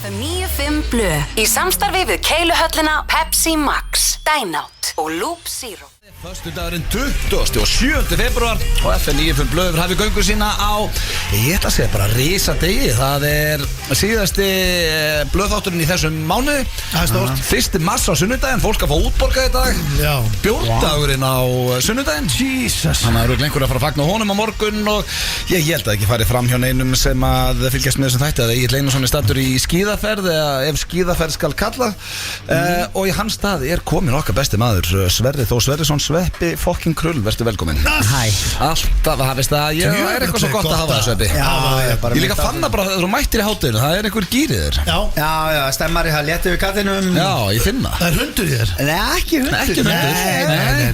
FM 95 Blö í samstarfi við Keiluhöllina, Pepsi Max, Dynout og Loop Zero. Föstudagurinn 27. februar og FM 95 Blö hefur hafið göngu sína á, ég ætla að segja bara risadegi. Það síðasti blöðþátturinn í þessum mánuði. Það stórt. 1. mars á sunnudaginn, fólk að fá útborgað í dag. Já. Bjórdagurinn á sunnudaginn. Jesus. Þannig að eru einhver að fara að fagna honum á morgun og ég held að ekki farið fram hjá neinum sem að fylgjast með þessum þætti að Egill Einarsson stattur í skíðaferð eða ef skíðaferð skal kalla og í hans stað komin okkar besti maður Sverrir Þór Sverrisson, Sveppi fucking Krull, verður velkomin. Hæ. Alltaf hafist það, ég eitthvað svo gott að hafa það, Sveppi. Já, ég líka fann það bara þegar þú mættir í hátinu, það einhver gýr í þér. Já, stemmar í það létti við kattinum. Já, ég finn það. Það hundur í þér? Nei, ekki hundur. Ekki hundur.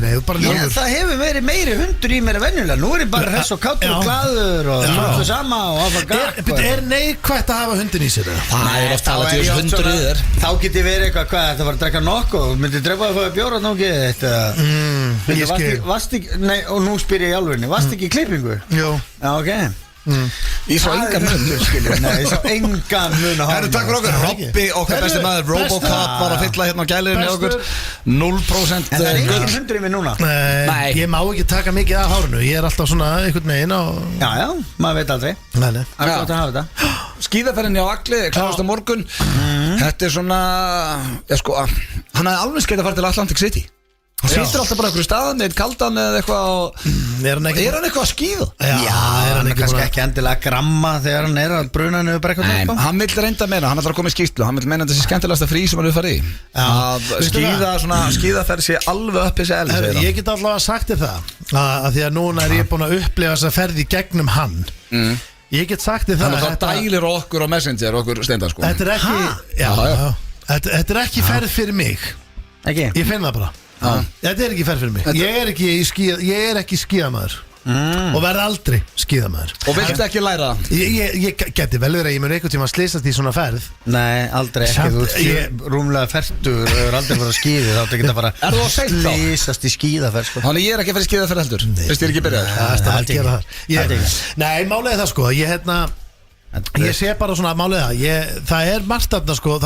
Nei, bara ljúfur. Það hefur verið meiri hundur í mér en venjulega. Nú ég bara hress og káttur og glaður og öllu sama og hafa gagg. Neikvægt að hafa hundin í sér? Það oft talað til hundur í þér. Þá geti verið eitthvað, hvað, þetta var að drekka nokkuð og myndi drepa að fá bjóra nógu. Nei, og nú spyr ég í alvegni, varst ekki í klippingu? Jú. Já, ok. Ég sá enga mun. Nei, ég sá enga mun að Herru, takk fyrir okkur. Robby, okkar besti maður, Robocop var að fylla hérna á gæliðinni okkur. 0% En það engin hundur í mig núna. Nei, ég má ekki taka mikið af hárinu. Ég alltaf svona einhvern megin og... Já, maður veit aldrei. Nei. Það er gott að hafa þetta. Skíðaferðin hjá Agli, klárast á morgun. Þetta svona, sko, hann hafði alveg skeitt að fara til Atlantic City. Hann sýttur alltaf bara einhverju staðan, einn kaldan eða eitthvað. Er hann eitthvað að skíða? Já, hann er kannski ekki endilega gramma þegar hann að bruna niður brekkunum. Nei, hann vil reynda meina, hann ætlar að koma í skýrslu. Hann vil meina þessi skemmtilegasta frí sem hann hefur farið í. Að skíðaferð sé alveg upp þessi elg, segir hann. Ég get allavega sagt þér það að því að núna er ég búin að upplifa þessa ferð í gegnum hann. Ég get sagt þér það. Þannig að það dælir okkur á Messenger, okkur Steindar, sko. Þetta er ekki ferð fyrir mig. Ekki? Ég finn það bara. Þetta er ekki ferð fyrir mig. Ég er ekki skíðamaður og verð aldrei skíðamaður. Og viltu ekki læra það? Ég geti vel verið að ég mun einhvern tíma að slysast í svona ferð. Nei, aldrei ekki. Þú ert rúmlega fertur og hefur aldrei farið að skíði. Þá ert ekki að fara að slysast í skíðaferð, sko. Þannig ég er ekki að fara í skíðaferð heldur. Fyrst ég er ekki byrjað. Nei, málið það, sko. Ég sé bara svona málið það. Það er margt þarna, sko.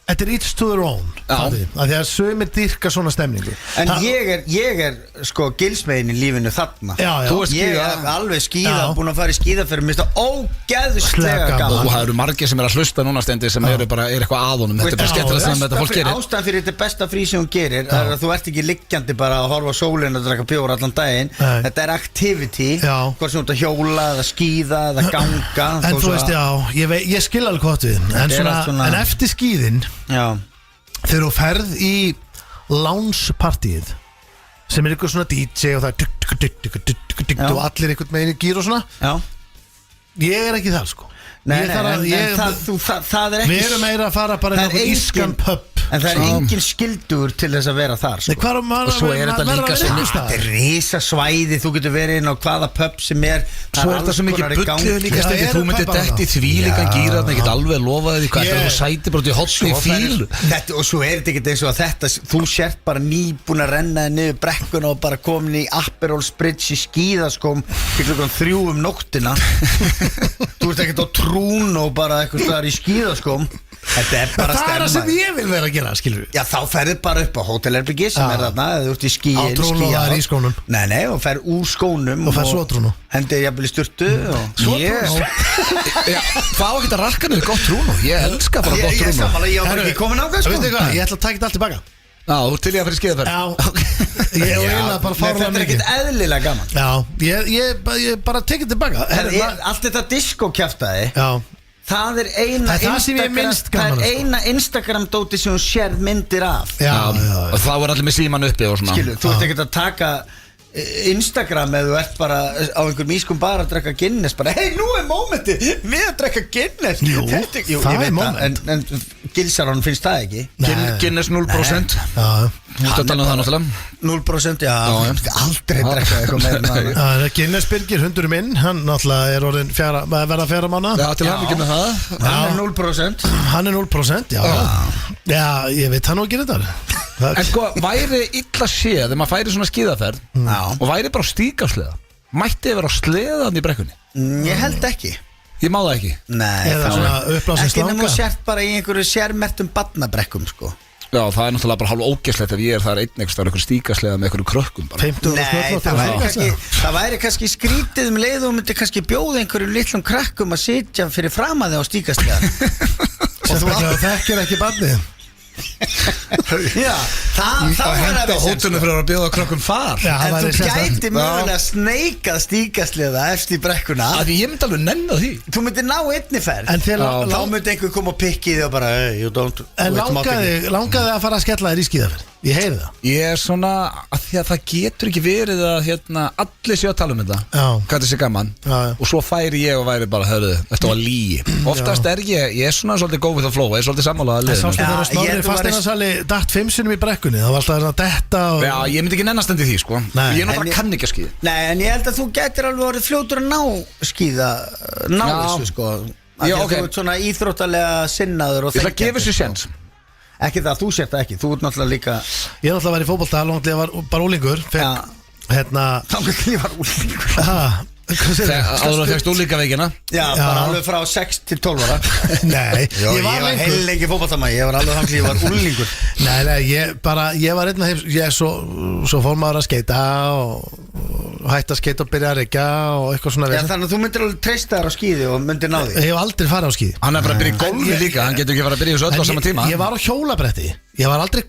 Þetta er each to their own. Af því að sumir dýrka svona stemningu. En ég er sko gilsmegin í lífinu þarna. Þú ert Ég er alveg skíða, búin að fara í skíðaferð. Mér finnst það ógeðslega gaman. Og það eru margir sem að hlusta núna Steindi sem eru bara eitthvað að honum. Þetta er bara skemmtilega sem þetta fólk gerir. Ástæðan fyrir þetta besta frí sem hún gerir er að þú ert ekki liggjandi bara að horfa á sólina og drekka bjór allan daginn. Þetta er activity. Hvort sem þú ert að hjóla eða skíða eða ganga. En þú veist, ég skil alveg hvað við. En eftir skíðin þegar þú ferð í lounge-partíið sem er ykkur svona DJ og það er og allir einhvern meginn í gýr og svona. Ég er ekki þar, sko. Nei, það er ekki. Við erum meira að fara bara í einhvern ískan pub. En það er engin skildur til þess að vera þar, sko. Og svo er þetta líka svo Þetta er risa svæði, þú getur verið inn á hvaða pub sem er. Svo er þetta svo mikið bullið líka Steindi. Þú myndir detti því líka gýra. Það get alveg lofaði því hvað þú sæti bara út í hotni í fíl. Og svo er þetta ekkert eins og að þetta þú sért bara nýbúin að renna niður brekkuna og bara komin í Aperol Spritz í skíðaskóm til klukkan 3 nóttina. Þú ert ekkert á trún og bara eitthvað staðar í skíðaskóm. Þetta er bara það er það sem ég vil vera að gera, skilur við. Já, þá ferðu bara upp á hótelherbyggi sem er þarna, eða þú ert í skíin. Á trúnu og það er í skónum. Nei, og ferð úr skónum og ferð svo trúnu. Hendir jafnvel í sturtu Svo trúnu. Fá ekki að rakka niður gott trúnu. Ég elska bara gott trúnu. Ég samanlega, ég var ekki komin ákvæð, sko. Veistu hvað, ég ætla að taka þetta allt tilbaka. Já, þú til ég að fyrir skíðaferð. Ég eiginlega bara fárlega mikið. Þetta er ekkert eðlilega gaman. Já, ég bara tekið tilbaka. Allt þetta diskokjaftaði. Það er eina Instagram-dóti sem hún sérð myndir af. Og þá er allir með síman uppi og svona. Skilu, þú ert ekkert að taka Instagram eða þú ert bara á einhverjum ískum bara að drekka Guinness bara, hei, nú er mómenti við að drekka Guinness. Jú, það er moment. En Gilsaron finnst það ekki. Guinness 0%. Þú ert að tala um það náttúrulega. 0%, já. Aldrei drekka eitthvað meira. Guinness Birgir, hundurinn minn, hann náttúrulega er orðin verða 4 mánaða. Já, til hann ekki með það. Hann er 0%. Hann er 0%, já, ég veit hann og gerir þetta. En sko, væri illa séð þegar maður færi svona skíðaferð og væri bara á stígasleða, mætti þið vera á sleðan í brekkunni? Ég held ekki. Ég má það ekki. Nei, Eða svona uppblásin ekki nema slanga. þú sért bara í einhverju sérmertum barnabrekkum sko. Já, það er náttúrulega bara hálf ógeðslegt ef ég það einn einhver stíkaslega með einhverju krökkum bara. 50 Nei, það væri kannski skrítið leið og myndi kannski bjóða einhverju litlum krakkum að sitja fyrir fram að þig á stíkastlega. Sérstaklega þekkir ekki barnið. Já, það Að var henda að hótunum fyrir að bjóða krökkum far. Já, En það þú væri sérstakt. gæti mögulega sneikað stíkastlega eftir í brekkuna. Að ég myndi alveg nenna því. Þú myndi ná einni ferð. En þegar Þá myndi einhver koma og pikki þig og bara hey, you don't. En þú mátt ekki. langaði að fara að skella þér í skíðaferð? Ég heyri það. Ég er svona að því að það getur ekki verið að allir séu að tala um þetta. Já. Hvað þetta sé gaman. Já. Og svo færi ég og væri bara, hörðu, þetta var lígi. Oftast er ég er svona svolítið go with the flow. Ég er svolítið sammála að En sástu liðinu. þegar ég Snorri held þú fasteignasali datt 5 sinnum í brekkunni? Það var alltaf að detta og... Já, ég myndi ekki nennast endi því, sko. Nei. Ég er En náttúrulega ég- kann ekki að skýða. Nei, en ég held að þú getur alveg orðið fljótur að ná Já. þessu sko. Af Já, því að ok. Þú ert svona íþróttalega sinnaður og Ég ætla að gefa þekkjandi, þessu séns. Ekki það, þú sért það ekki, þú ert náttúrulega líka. Ég er náttúrulega var í fótbolta, ég var bara úlingur. Já. Hérna... Þannig að ég var úlingur. Hvað segir það? Áður að fegst úlíka veikina. Já, bara alveg frá 6 til 12 ára. Nei, Jó, ég var lengur. heil lengi fótboltamaður, ég var alveg þannig að ég var úlingur. Nei, ég var einn af þeim. Svo fór maður að skeita og hætti að skeita og byrja að reykja og eitthvað svona Já, vesen. þannig að þú myndir alveg treysta þér á skíði og myndir ná því. Ég hef aldrei farið á skíði. Hann er bara að byrja í golfi líka. Hann getur ekki að fara að byrja í þessu öll á sama tíma. Ég var á hjólabretti. Ég var aldrei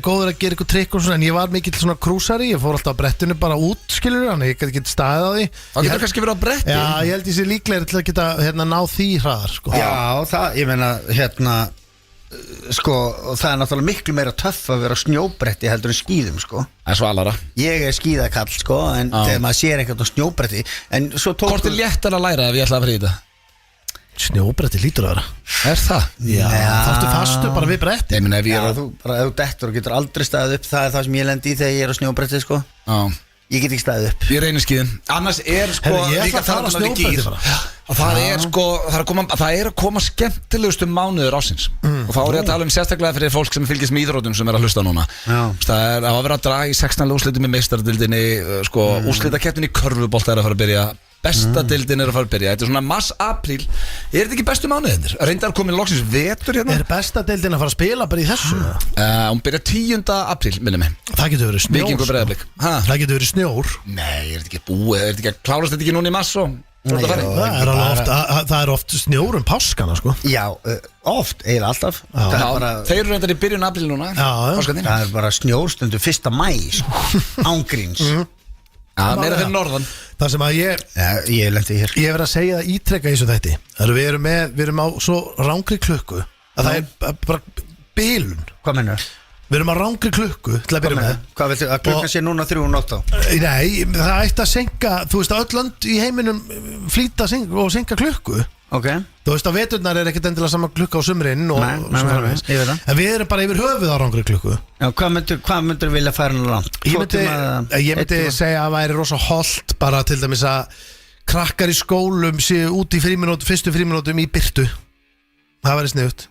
góður að gera eitthvað trikk og svona. En ég var mikill svona krúsari. Ég fór alltaf á brettinu bara út, skilur. Þannig ég get staðið á því. Það getur kannski verið á bretti. Já, ég held ég sé líklegri til að geta náð því hraðar sko. Já, það, ég meina, sko, og það er náttúrulega miklu meira töff að vera á snjóbretti heldur en skíðum, sko. Það er svalara. Ég er skíðakall, sko, en þegar maður sér einhvern á snjóbretti, en svo tók. Hvort er léttar að læra ef ég ætla að fara í þetta? Snjóbretti lítur að vera. Er það? Já, Já. þáttu fastu bara við bretti. Ég meina ef ég Já, er á... ef þú dettur og getur aldrei staðið upp, það er það sem ég lendi í þegar ég er á snjóbretti, sko. Já. Ég get ekki staðið upp. Ég reynir skíðin. Annars er sko Herri, ég ætla líka að fara á talandi um snjóbretti gír. bara. Og það er sko það er að koma skemmtilegustu mánuður ásins. Og þá er ég að tala um sérstaklega fyrir fólk sem fylgist með íþróttum sem er að hlusta núna. Já. Það er að vera að draga í 16 úrslitum í meistardildinni, sko úrslitakeppnin í körfubolta er að fara að byrja. Besta dildin er að fara að byrja. Þetta er svona mars-apríl. Er þetta ekki bestu mánuðinir? Reyndar komin loksins vetur hérna. Er besta deildin að fara að spila bara í þessu? Hún byrja 10. apríl, minni mig. Það getur verið snjór. Víkingur Breiðablik. Það getur verið snjór. Nei, er þetta ekki búið? Er þetta ekki að klárast þetta ekki núna í mars og svo þetta farið? Það er oft snjór páskana sko. Já, oft, eiginlega alltaf. Það er bara, Þeir eru reyndar í byrjun apríl núna. Já. Páskarnir. það er bara snjórstundu 1. maí, sko. Ángríns. Já, meira fyrir norðan. Það sem að ég Já, ég lendi hér. Ég hef verið að segja það ítrekka í þessu þætti. Við erum á svo rángri klukku að það er bara bilun. Hvað mennur? Við erum á rángri klukku til að byrja með. Hvað viltu, að klukkan sé núna 3:08 á? Nei, það ætti að senka. Þú veist að öll lönd í heiminum flýta og senka klukku. Ok. Þú veist að veturnar er ekkert endilega sama klukka á sumrin og Nei, svo framvegis. ég veit það. En við erum bara yfir höfuð á rángri klukku. Já, hvað myndur vilja færa hann langt? Ég myndi segja að væri rosa holdt bara til dæmis að krakkar í skólum séu út í fyrstu fríminútum í byrtu. Það væri sniðut.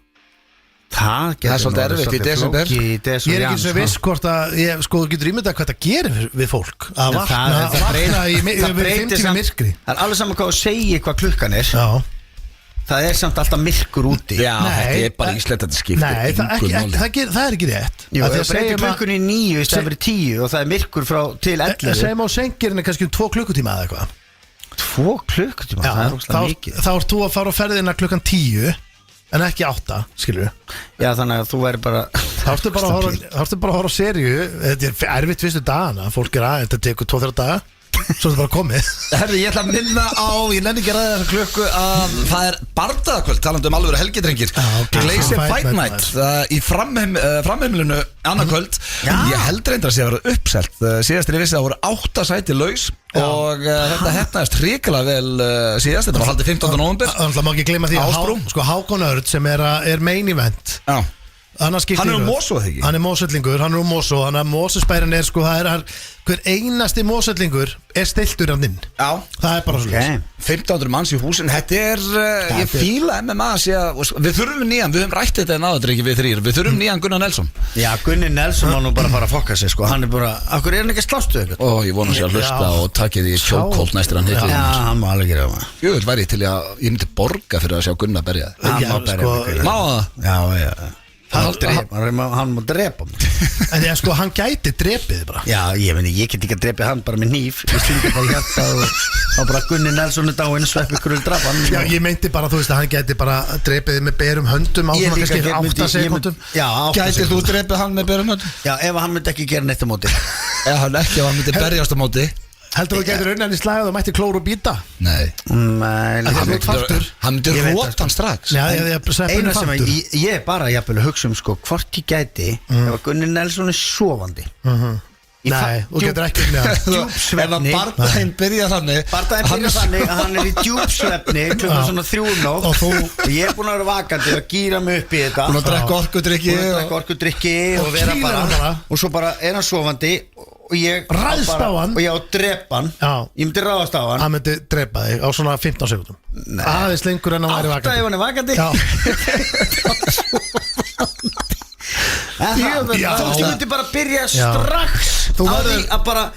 Það er svolítið erfitt í desember. Ég er ekki svo viss hvort að þú getur ímyndað hvað það gerir við fólk að vakna í 5 tíma myrkri. Það er alveg saman hvað að segja hvað klukkan er. Já. Það er samt alltaf myrkur úti. Já, þetta er bara íslegt að þetta skiptir. Nei, það er ekki rétt. Jú, það breytir klukkunni í 9 í stað fyrir 10 og það er myrkur frá til 11. Segjum á sengirinn er kannski 2 klukkutíma eða eitthvað. 2 klukkutíma, það er óslega mikið. Þá ert þú að fara á ferðina klukkan 10 en ekki 8, skilur við. Já, þannig að þú væri bara Þá ertu bara að horfa á seríu. Þetta er erfitt fyrstu dagana. Fólk er að, þetta tekur 2-3 daga. Svo er þetta bara komið. Herri, ég ætla að minna á, ég nenni ekki að ræða þessa klukku að það er bardaðakvöld, talandi um alvöru helgidrengir. Glacier Fight Night í framheimilinu annarkvöld. Ég held reyndar að sé að vera uppselt. Síðastir ég vissi að það voru 8 sæti laus og þetta hefnaðist hrikalega vel síðast. Þetta var haldið 15. nóvember. Það má ekki gleyma því Ásbrú. að Hákon Örn sem er main event. Já. Hann er úr Mosó, þegar ekki? Hann er Mosöllingur, hann er úr Mosó. Hann er Mosesbærin sko, það er hver einasti Mosöllingur stiltur hann inn. Já. Það er bara svo 1500 manns í húsin. Þetta ég fíla MMA að segja, við þurfum nýjan, við höfum rætt þetta en aðadrykki við þrýr. Við þurfum nýjan Gunnar Nelson. Já, Gunni Nelson var nú bara að fara að fokka sig sko. Hann er bara, af hverju hann ekki að slástu eitthvað? Ó, ég vona sér að hlusta og takið því chokehold næstur hann hittir. Já, hann má alveg gera það. Jöfull væri til ég myndi borga fyrir að sjá Gunnar berja. Má það? Já. Hann má drepa mig. En ég sko, hann gæti drepið bara. Já, ég get ekki að drepa hann bara með hníf. Ég stingi bara hjarta og bara Gunni Nelson er dáinn, sveppi krull drapa hann. Já, ég meinti bara, þú veist að hann gæti bara drepið með berum höndum á svona kannski 8 sekundum. Gæti þú drepið hann með berum höndum? Já, ef hann myndi ekki gera neitt á móti. Ef hann myndi berjast á móti. Heldur þú gætir unnan í slagað og mætti klóru og býta? Nei. Hann myndi róta hann strax. Já, eina sem ég er bara jafnvel að hugsa sko, hvort ég gæti ef að Gunni Nelson er sofandi. Nei, þú getur ekki djúpsvefni. Ef að bardaginn byrja þannig að hann er í djúpsvefni klukkan svona 3:00 og ég er búin að vera vakandi og gýra mig upp í þetta. Búin að drekka orkudrykki og vera bara og svo bara er hann sofandi og ég ræðst á hann og ég á drepa hann. Ég myndi ráðast á hann. Hann myndi drepa þig á svona 15 sekundum. Aðeins lengur en hann væri vakandi. 8 ef hann er vakandi. Þú myndi bara byrja strax á því að bara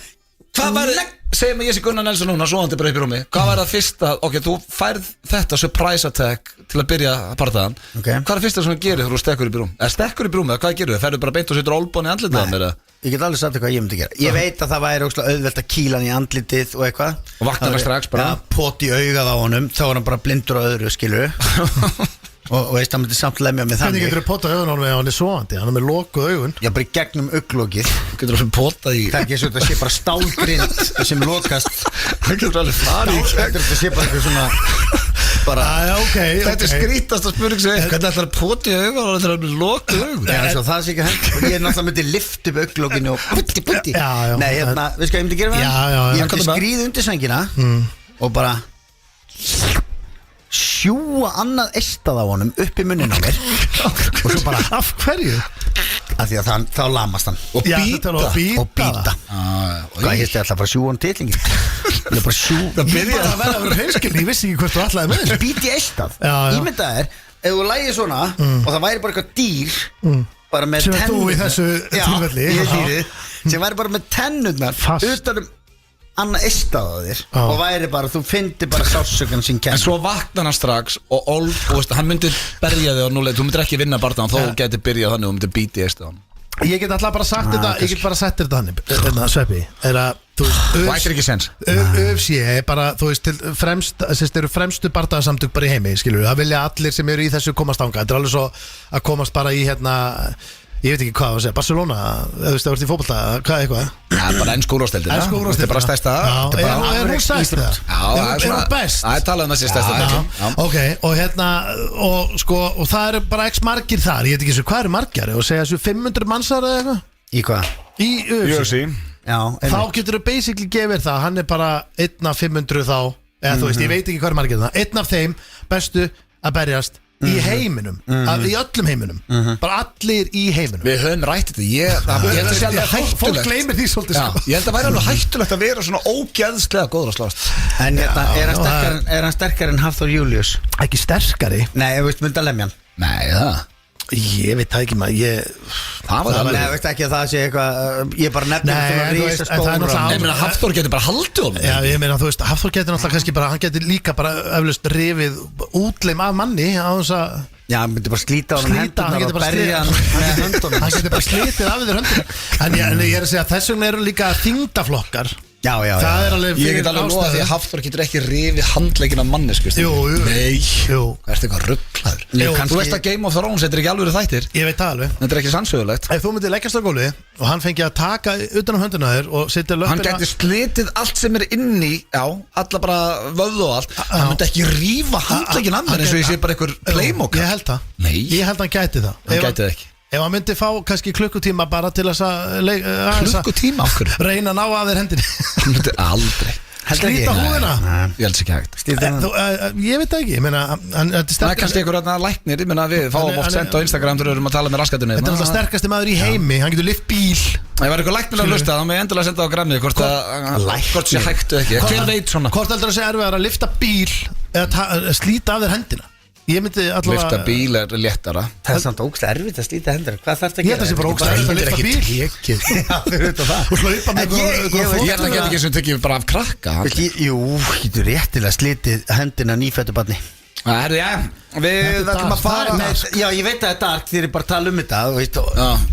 hvað væri, segjum að ég sé Gunnar Nelson núna svoandi bara upp í rúmi, hvað væri það fyrsta ok, þú færð þetta surprise attack til að byrja að partaðan hvað er það fyrsta sem þú gerir þegar þú stekkur upp í rúm stekkur upp í rúm, eða hvað gerir þú, ferðu bara beint og setur olbón í andlitið á mér ég get alveg sagt hvað ég myndi gera ég veit að það væri auðvelt að kýla hann í andlitið og eitthvað og vakna hann strax bara pot í augað á honum, þá er hann bara blindur á öðru skilur og veist, hann myndi samt lemja með þannig hvernig getur þú potað augun á hann ef hann er sovandi, hann er með lokuð augun já, bara í gegnum auglokið getur þú potað í það er ekki svo að sé bara stálgrind sem lokast það getur alveg farið þetta sé bara eitthvað svona bara þetta er skrítast að spurning sig hvernig ætlar að potið í augun og þetta er með lokuð augun já, svo það sé ekki hengt og ég er náttúrulega myndi lift upp auglokinu og putti nei, hérna, veist hvað ég myndi gera ég myndi skríða undir sængina og bara sjúa annað eistað á honum upp í munnin á mér og svo bara af hverju? af því að þá lamast hann og býta hvað ég ætla að fara að sjúa hann titlingi það bara sjúa það byrjaði að vera hreinskilni, ég vissi ekki hvert þú ætlaði með þessu býti eistað, ímyndað er ef þú lægir svona og það væri bara eitthvað dýr bara með tennurnar sem þú í þessu tilfelli sem væri bara með tennurnar utanum annað eistað á þér og væri bara, þú fyndir bara sásökan sín kenn en svo vaknar hann strax og hann myndir berja þig á núleið, þú myndir ekki vinna barndan þó geti byrjað þannig og myndir býti eistað hann ég get alltaf bara sagt þetta ég get bara sett þetta þannig Sveppi er að þú ættir ekki sens UFC er bara þú veist til fremst eru fremstu bardaðarsamtök bara í heimi skilur það vilja allir sem eru í þessu komast ánga þetta er alveg svo að komast bara í ég veit ekki hvað það var að segja, Barcelona þú veist það vart í fótbolta, hvað eitthvað það er bara ennska úrvalsdeildin þetta er bara stærsta er hún stærsta? Er hún best? það er talað um þessi stærsta ok, og sko og það eru bara x margir þar, ég veit ekki hvað eru margir og segja þessu 500 mannsar eða eitthvað í hvað? í UFC þá þá getur þú basically gefið það hann er bara 1 af 500 þá eða þú veist, ég veit ekki hvað eru margir það 1 af þeim bestu að berjast í heiminum, í öllum heiminum bara allir í heiminum við höfum rætt þetta ég held að sé alveg hættulegt fólk gleymir því svolítið ég held að væri alveg hættulegt að vera svona ógeðslega góður að slást en er hann sterkari en Hafþór Július? ekki sterkari? nei, ég veist mynda lemjan nei, það ég veit það ekki maður það var nei, veist ekki að það sé eitthvað ég bara nefnir það Hafþór getur bara haldið honum já, ég meina þú veist, Hafþór getur náttúrulega kannski bara hann getur líka bara eflaust rifið útleim af manni á þess að já, hann myndi bara slíta á hann hendunar og berja hann með höndunum hann getur bara slítið af þér höndunum en ég er að segja að þess vegna eru líka þingdaflokkar já það er alveg ég get alveg loða því að Hafþór getur ekki rifið handleggin af mannesku nei, það er eitthvað rugglaður þú veist að Game of Thrones, þetta er ekki alveg þættir ég veit það alveg þetta er ekki sannsögulegt ef þú myndir leggjast á gólfi og hann fengi að taka utan á hönduna þér og setja löppina hann gæti slitið allt sem er inni alla bara vöðu og allt hann myndi ekki rífa handleggin af mér eins og ég sé bara einhver Playmobil ég held það ég held hann gæti það hann gæti það ekki ef hann myndi fá kannski klukkutíma bara til þess að klukkutíma okkur reyna að ná að þér hendinni hann myndi aldrei Slíta húðina Ég held sér ekki hægt Ég veit það ekki, ég meina Það er kannski einhver læknir, ég meina við fáum oft senda á Instagram þegar við erum að tala með raskatunni Þetta er alltaf sterkasti maður í heimi, hann getur lyft bíl Það var eitthvað læknir að hlusta, þá með endilega senda á grammið hvort sé hægt eða ekki Hver veit svona? Hvort heldur að segja erfiðar að lyfta bíl eða slíta af þér hendina? Ég myndi allavega Lyfta bíl léttara Það er samt ógst erfitt að slíta hendur Hvað þarf það að Ég held að það sé bara ógst erfitt að lyfta bíl Já, fyrir þetta það Og hlaupa með Ég held að geta ekki sem tekið bara af krakka Jú, getur réttilega slítið hendina nýfættubarni Við ætlum að fara Já, ég veit að það er dark þegar ég bara tala um þetta Já,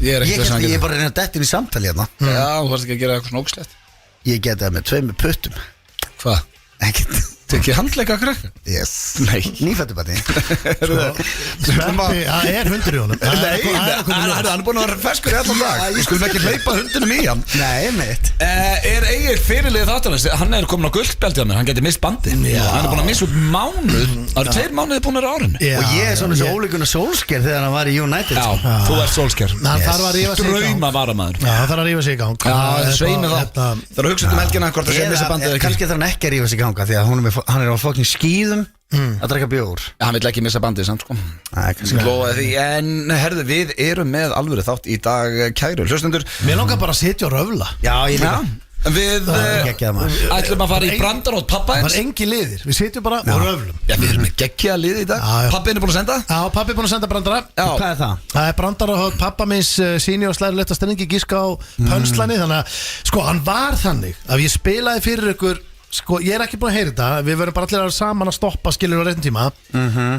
ég er ekkert Ég er bara að reyna að detta inn í samtali hérna Já, þú varst ekki að gera eitthvað svona ógslegt Ég geta það með 2 puttum Hvað? Ekkert Tekið handleika að krakka? Yes Nei Nýfættubarni Sveppi, það er hundur í honum Hann er búin að vera ferskur í allan dag Við skulum ekki hleypa hundunum í hann Nei, mitt Er Egil fyrirlið þáttanins? Hann er komin á gullspjaldi á mér, hann geti mist bandi Hann er búin að missa út mánuð Það eru 2 mánuði búin að vera árinu Og ég er svona svo ólíkun og sólsker þegar hann var í United Já, þú ert sólsker Hann þarf að rífa sig í gang Drauma varamæður Já, það þarf að rífa sig í gang Já, sveimi þá Það er að hugsa um helgina hvort það sé missa bandið eða ekki Kannski þarf hann ekki að rífa sig í ganga því að hann er á fokkin skíðum að drekka bjór Hann vil ekki missa bandið samt sko Lofaði því, en herðu við erum með alvöru þátt í dag kæru hlustendur Mér langar bara að sitja og röfla Já, ég líka Við ætlum að fara í brandarótt pappa Það var engi liðir, við sitjum bara og röflum Já, við erum með geggja lið í dag Pappin er búin að senda Já, pappi er búin að senda brandara Hvað er það? Það er brandarótt pappa minns síni og slæri leta stenningi gíska á pönslani Þannig að, sko, hann var þannig að ég spilaði fyrir ykkur Sko, ég er ekki búin að heyra þetta Við verðum bara allir saman að stoppa skilur á réttum tíma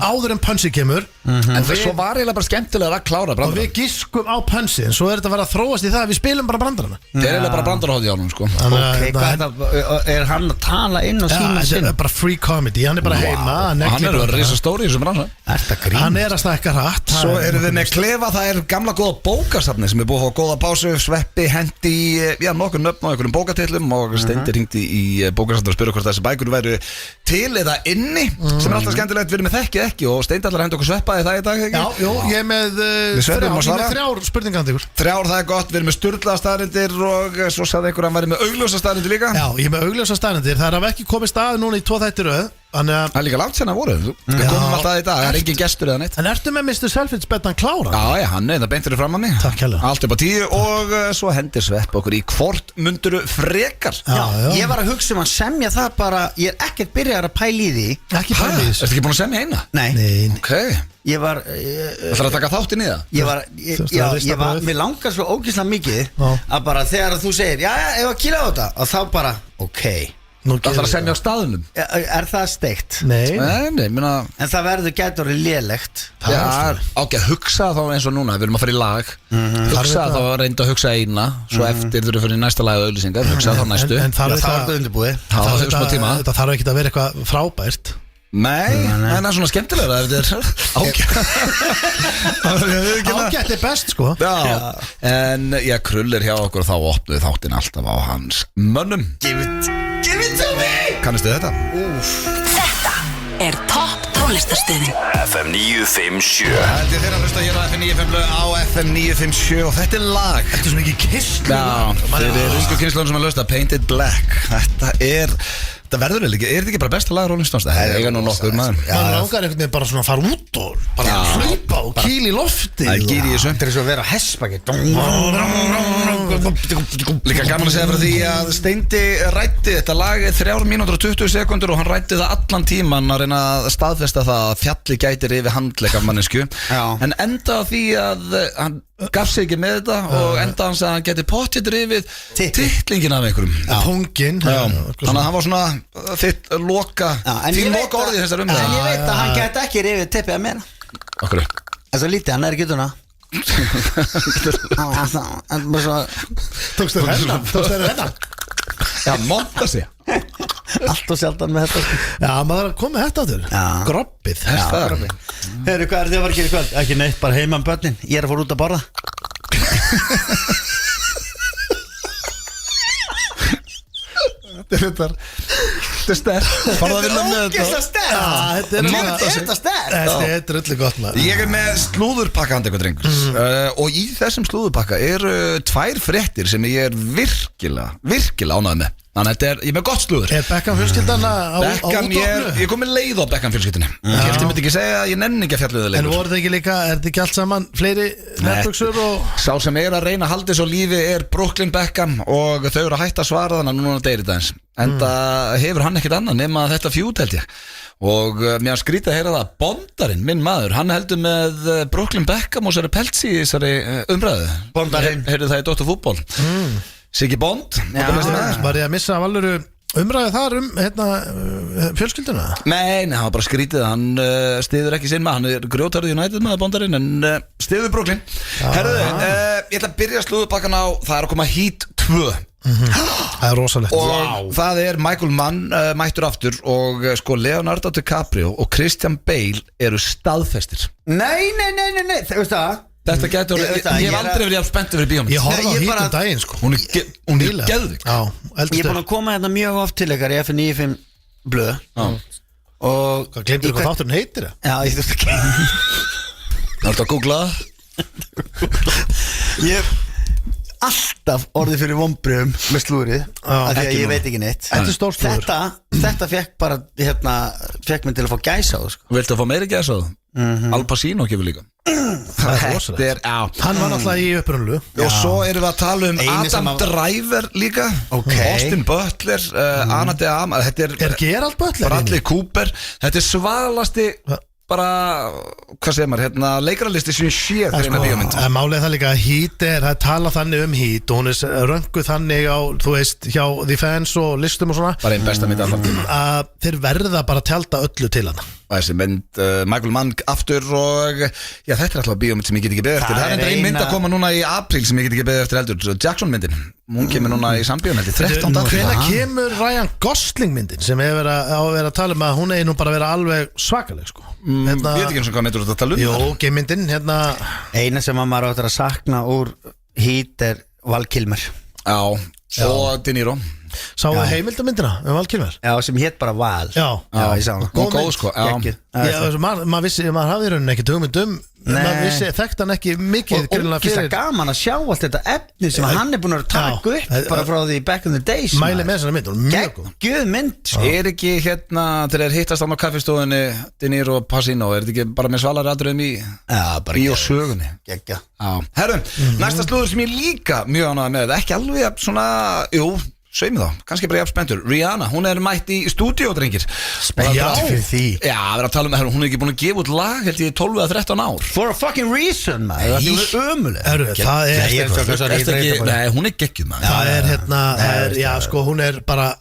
Áður en pönsi kemur En svo var eiginlega bara skemmtilega að klára Og brandarótt við giskum á pönsi En svo er þetta að vera að þróast í það að við spilum bara brandarana Það er eiginlega bara brandarótt í ánum sko Ok, hvað er það? Er hann að tala inn á síma Það sinn? er bara free comedy, hann er bara heima Hann er að vera risa stóri í þessum bransa Er það grín? Hann er að stækka hratt Svo erum við með klefa, það er gamla góða bókasafni sem er búið að fá góða pásu, Sveppi hendi í nokkur nöfn á einhverjum bókatillum og Steindi hringdi í bókasafni og spurði hvort þessi bækur væru til eða inni sem er alltaf skemmtilegt, við erum með þekkið ekki og Steindi allar hendi okkur Sveppaði það í dag ekki? Já, ég er með þrjár spurningandi ykkur 3 það er gott, við erum með sturlaða staðreyndir og svo sagði einhver að hann væri með augljósa staðreyndir líka Já, ég er með augljósa staðreyndir, það er ekki komið stað núna í 2 þættir röð Það er líka langt sen að voru, við komum alltaf í dag, það er engin gestur eða neitt En ertu með Mr. Selfridge betan klára? Já, hann er það beintur fram að mig Takk hérlega. Allt upp á 10 og svo hendir Svepp okkur í hvort munduru frekar Já. Ég var að hugsa að semja það bara Ég er ekkert byrjar að pæla í því Ekki pæli í þessu Ertu ekki búin að semja eina? Nei Ok, Ég var það þarf að taka þáttinn í það? Ég var Mér langar svo ógeðslega mikið Já. að bara þegar þú segir Já, ef að kýla á þetta og þá bara, ok Nú Það þarf að semja á staðunum Er það steikt? Nei, Nei, minna En það verður gætur lélegt Já, ok, hugsa þá eins og núna, við erum að fara í lag Hugsa þá, reynda að hugsa eina Svo eftir þurfum við fyrir næsta lag og auðlýsingar Hugsa þá næstu En Það þarf var þetta þetta undirbúið Það hefur smá tíma Þetta þarf ekki að vera eitthvað frábært Nei, það er svona skemmtilega ef þetta er Ágætt er best sko Já, en já, Krullir hjá okkur og þá opnuði þáttin alltaf á hans mönnum Give it to me Kannistu þetta? Þetta er topp tónlistarstöðin FM 957 Held ég þeirra að hlusta hér á FM 957 á FM 957 og þetta er lag Þetta er svo mikið kist Já, þeir eru ungu kynslunum sem að hlusta Painted Black Þetta verður ekki, er þetta ekki bara besta lag Rolling Stones? Það er eiga nú nokkur maður Man langar einhvern veginn bara svona að fara út og bara hlaupa og kýla í lofti Það er gýr í þessu Þetta er svo að vera á hestbaki Líka gaman að segja fyrir því að Steindi rætti þetta lag 3 mínútur og 20 sekundur og hann rætti það allan tíman að reyna að staðfesta það að fjalli gætir yfir handlegg af mannesku en enda á því að hann gaf sig ekki með þetta og enda hans að hann geti pottjættur yfir titlingin af einhverjum Pungin Þannig að hann var svona þitt loka þín loka orðið þessar En ég veit að hann geti ekki rifið tippið að mér Okkur En svo lítið, hann er ekki utuna Tókstu þér þetta? Já, monta sig Allt og sjaldan með þetta Já, maður er komið þetta á þér Groppið Heyrðu, hvað er þið að fara að gera í kvöld? Ekki neitt, bara heima um börnin Ég er að fara út að borða Þetta er sterk Farðu að vinna með þetta Þetta Þetta sterk Þetta er drullu gott maður Ég er með slúðurpakka handa ykkur drengur og í þessum slúðurpakka eru 2 fréttir sem ég er virkilega ánægð með Þannig að ég er með gott slúður Beckham fjölskyldan á Beckham, ég kom með leið á Beckham fjölskyldinni Ég held ég myndi ekki segja að ég nenni ekki að fjalla En voru það ekki líka, er þetta ekki allt saman fleiri nærbuxur og Sá sem er að reyna að halda þessu á lífi er Brooklyn Beckham og þau eru að hætta að svara þannig að núna deyrir það eins En það hefur hann ekkert annað nema þetta fjút held ég Og mér skrítið að heyra það Bondarinn, minn maður, hann heldur með Brooklyn Beckham og sér Peltsi í þessari umræðu Bondarinn. Heyrðu það í Dóttur fútból Siggi Bond Var ég að missa af alvöru umræðu þar fjölskylduna? Nei, hann var bara skrítið Hann stiður ekki sinn maður Hann er grjótarður United maður Bondarinn En stiður Brooklyn Herðu, ég ætla að byrja að slúða bakkan á Það er að koma Heat 2 Það er rosalegt Og það er Michael Mann mættur aftur Og sko Leonardo DiCaprio og Christian Bale eru staðfestir Nei, þú veist það Þetta getur, ég hef aldrei verið spenntur fyrir bíómynd Ég horfði á Nei, ég Heat bara- daginn sko Hún er geðvik Já, Ég er búin eldstöð að koma hérna mjög oft til ykkar í F95 blöð Og Hvað glemdur hvað þátturinn heitir það? Já, ég þurfti ekki Það er að googla Ég hef alltaf orðið fyrir vonbrigðum með slúrið af því að ekki ég núna. veit ekki neitt Þetta er stór slúður. Þetta fekk bara fekk mig til að fá gæsa á það sko. Viltu að fá meiri gæsa á það? Al Pacino kemur líka Það er rosalegt Þetta er, já Hann var náttúrulega í upprunlu Og svo erum við að tala um Einu sem Adam að- Driver líka Ok. Austin Butler, Anna de Armas Þetta Er Gerald Butler Bradley Cooper Þetta er svalasti bara, hvað segir maður, leikaralisti sem ég sé fyrir eina bíómynd. Málið það líka að Heat er, það tala þannig um Heat og hún er rönguð þannig á, þú veist, hjá The Fans og listum og svona Bara einn besta mynd alltaf tíma. Að þeir verða bara að tjálta öllu til hana. Og þessi mynd, Michael Mann aftur og já, þetta er alltaf bíómynd sem ég get ekki beðið eftir. Það er ein mynd að koma núna í apríl sem ég get ekki beðið eftir heldur, Jackson myndin. Hún kemur núna í sambíómynd, 13. apríl. Hvenær kemur Ryan Gosling myndin sem hefur verið að tala um að hún er nú bara að vera alveg svakaleg, sko. Ég veit ekki eins og hvað myndur þetta að tala um. Jó, geimyndin, Eina sem að maður áttur að sakna úr Heat er Val Kilmer. Já, og De Niro. Sáu heimildamyndina um Val Kilmer? Já, sem hétt bara Val. Já, ég sá hana. Hún góð, sko. Geggjuð. Maður vissi, maður hafði í rauninni ekkert hugmynd maður vissi, þekkt hann ekki mikið Og ógeðslega gaman að sjá allt þetta efni sem hann er búin að taka upp bara frá því back in the days. Mæli með þessari mynd, hún er mjög góð. Geggjuð mynd, sko. Er ekki þegar þeir hittast á kaffistofunni De Niro og Pacino, er þetta ekki bara með svalari atriðum í bíósögunni? Geggja. Herru, næsta slúður sem ég líka mjög ánægður með, ekki alveg svona, sveimi þá, kannski bara jafn spenntur. Rihanna, hún er mætt í stúdíó, drengir. Spenntur fyrir því. Já, við erum að tala um, hún er ekki búin að gefa út lag held ég 12 eða 13 ár. For a fucking reason, maður. Það er ömuleg. Það er Nei, hún er geggjuð, maður. Það er, já, sko, hún er bara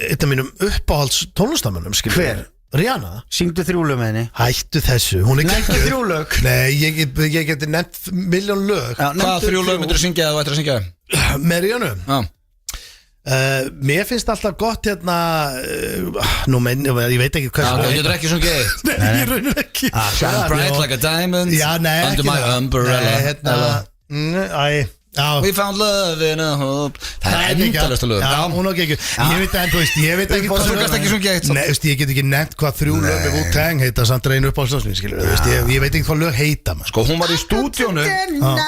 einn af mínum uppáhalds tónlistarmönnum. Hver? Rihanna. Syngdu 3 lög með henni. Hættu þessu, hún er Nefndu geggjuð. 3 lög. Nei, ég geti nefnt miljón lög. Hvaða 3 lög myndir þú syngja eða þú ættir að syngja? Með Rihannu. Já. Mér finnst alltaf gott nú menn, ég veit ekki hvað Þú getur ekki sungið eitt. Nei, ég raunir ekki Shine bright like a diamond. Já, nei, Under ekki my það. umbrella. Nei, We found love in a hope. Það er endalist að lög. Já, hún á ekki Ég veit en, þú veist, ég veit ekki Þú gast ekki sungið eitt. Nei, þú veist, ég get ekki nefnt hvað 3 lög með Wu-Tang heita samt reynu upp á slásmín, skilur þú veist, ég veit ekki hvað lög heita maður. Sko, hún var í stúdíónu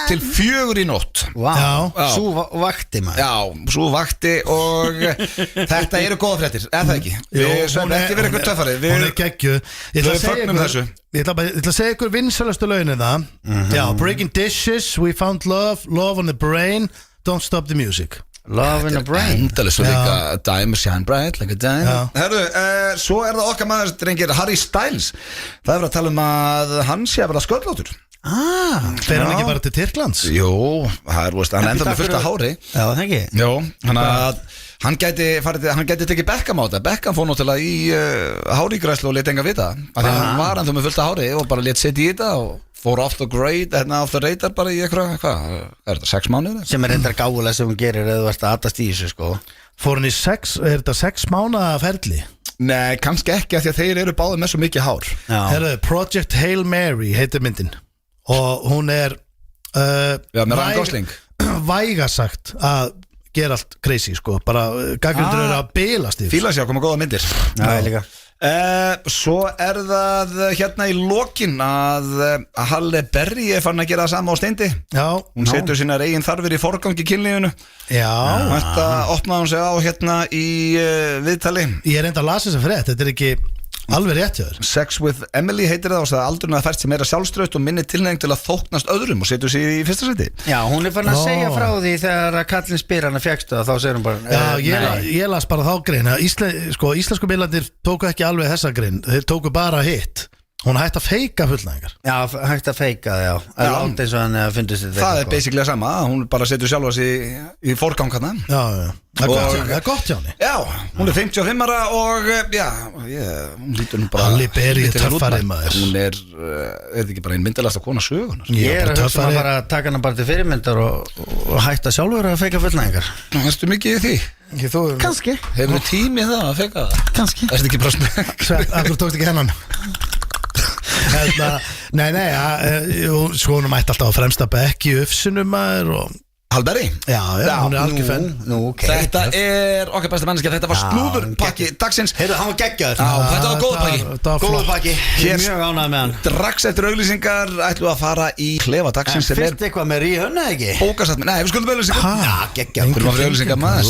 til 4 í nótt. Vá, Já. svo vakti maður. Já, svo vakti og þetta eru góða fréttir, er það ekki? Við sögum ekki verið eitthvað töffari. Hún er geggjuð. Ég ætla að segja fögnum ykkur- þessu. Ég ætla að segja ykkur vinsælustu lögin það. Já, Breaking Dishes, We Found Love, Love on the Brain, Don't Stop the Music. Love in a brain. Endalist svo líka Diamond shine bright like a diamond. Herru, svo er það okkar maður, drengir, Harry Styles. Það er verið að tala um að hann sé að vera sköllóttur. Fer hann ekki bara til Tyrklands? Jú, það er, veist, hann er enda með fullt af hári. Já, það ekki. Jó, hann gæti tekið Beckham á þetta. Beckham fór náttúrulega í hárigræslu og lét enga vita. Þannig að hann var enda með fullt af hári og bara lét setja í þetta og fór off the radar bara í eitthvað, hvað er þetta, 6 mánuðir? Sem er reyndar gáfulega sem hún gerir eða þú ert að atast í þessu, sko. Fór hann í 6, er þetta 6 mánaða ferli? Nei, kannski ekki af því að þeir eru báðir með svo mikið hár. Herðu, Project Hail Mary heitir myndin og hún er Já, með Ryan Gosling. vægasagt að gera allt crazy, sko, bara gagnrýndur eru að bilast í þessu. Fíla sér að koma góða myndir. Já, ég líka. Svo það hérna í lokin að Halle Berry fann að gera það sama á Steindi. Já. Hún setur sínar eigin þarfir í forgangi kynlífinu. Já. Þetta opnaði hún sig á hérna í viðtali. Ég reynda að lasa þess að frétt, þetta ekki alveg rétt hjá þér. Sex with Emily heitir það og það aldurinn að fært sér meira sjálfstraust og minni tilnefning til að þóknast öðrum og setur sér í fyrsta sæti. Já, hún farin að segja frá því þegar að kallinn spyr hann að fékkstu það, þá segir hún bara Já, ég las bara þá grein Íslensku miðlarnir tóku ekki alveg þessa grein, þeir tóku bara hitt. Hún hætti að feika fullnæðingar. Já, hætti að feika það, já. Það er langt eins og hann að fundist þetta. Það er basically sama, hún bara setur sjálfa sig í forgang hérna. Já. Það er gott hjá henni. Já, hún er 55 ára og já, hún lítur nú bara Halle Berry er töffari maður. Hún er þetta ekki bara einn myndalasta kona sögunar? Ég er að hugsa að bara taka hana bara til fyrirmyndar og hætta sjálfur að feika fullnæðingar. Erstu mikið í því? Kannski. Hefur tími það að feika það? Kannski. Það er ekki bara smekk. Akkur tókst ekki hennan. Nei, sko hún mætti alltaf á fremsta bekk í Ufsinu maður og Halle Berry? Já, hún er algjör fenn. Okay. Þetta er okkar besta manneskja. Þetta var slúðurpakki dagsins. Heyrðu, hann var geggjaður. Þetta var góð pakki. Góð pakki. Ég er Hér mjög ánægð með hann. Strax eftir auglýsingar ætlum við að fara í klefa dagsins sem er Fyrst eitthvað með Ríhönna ekki? bókasatn. Nei, við skuldum auglýsingar. Já, geggjaður. Fyrir maður fyrir auglýsingar maður.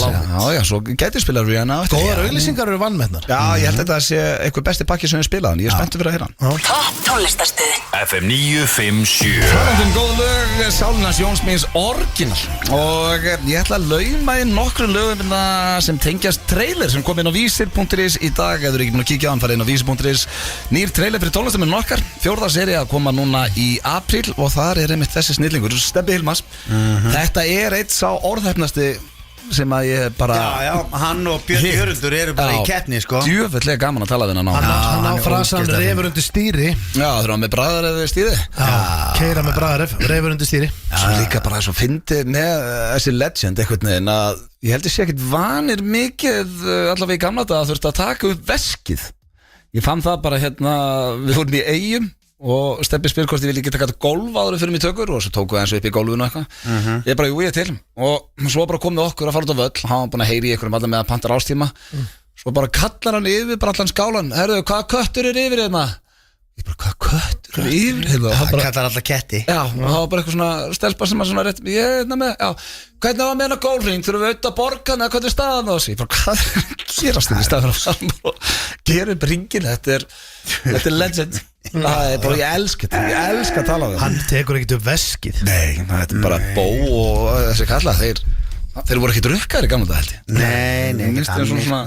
Já, svo gæti spilað Rihanna. Góðar auglýsingar eru vannmetnar. Já, ég held að þetta sé eitthvað besti pakki sem við spilaðan. Ég er spenntur fyrir að heyra hann. Topp tónlistarstöðin FM 957 Talandi góð lög, Sálunars Jónsmíns orginal. Og ég ætla að lauma inn nokkru lögum sem tengjast trailer sem kom inn á vísir.is í dag. Ef þú eru ekki búin að kíkja á hann, fara inn á vísir.is. Nýr trailer fyrir tónlistamenninn okkar. 4. seríu að koma núna í apríl og þar er einmitt þessi snillingur, Stebbi Hilmas. Þetta er eitt sá orðhefnasti sem að ég bara Já, hann og Björn Jörundur eru bara í keppni, sko. Djöfellega gaman að tala við hann á Hann á frasan refur undir stýri. Já, þurfa með bræðar eða stýri. Keira með bræðar refur undir stýri. Svo líka bara svo fyndið með þessi legend einhvern veginn að ég held að sé ekkert vanir mikið allavega í gamla daga að þurfti að taka upp veskið. Ég fann það bara hérna, við fórum í Eyjum og Stebbi spyr hvort ég vil ekki taka þetta golf áður fyrir mig tökur og svo tóku við eins og upp í golfinu og eitthvað. Ég bara, jú, ég til og svo bara komið okkur að fara út á völl. Hann var búin að heyri í einhverjum allar með að pantar ástíma. Svo bara kallar hann yfir bara allan skálan. Herðu, hvaða köttur er yfir hérna? Ég bara, hvaða köttur er yfir hérna? Það kallar alltaf ketti. Já, og það var bara eitthvað svona stelpa sem var svona rétt ég er hérna með, já, hvernig var með hérna gólfring þurfum við auðvitað að borga hann eða hvernig er staðan á þessu ég bara, hvað er að gerast þetta í staðan og gera upp ringin, þetta er legend það er bara, ég elska að tala við Hann tekur ekkert upp veskið. Nei, þetta er bara Bó og þessi kalla, þeir voru ekki drukkaðir í gamla dag held ég Nei, minnst þeim svona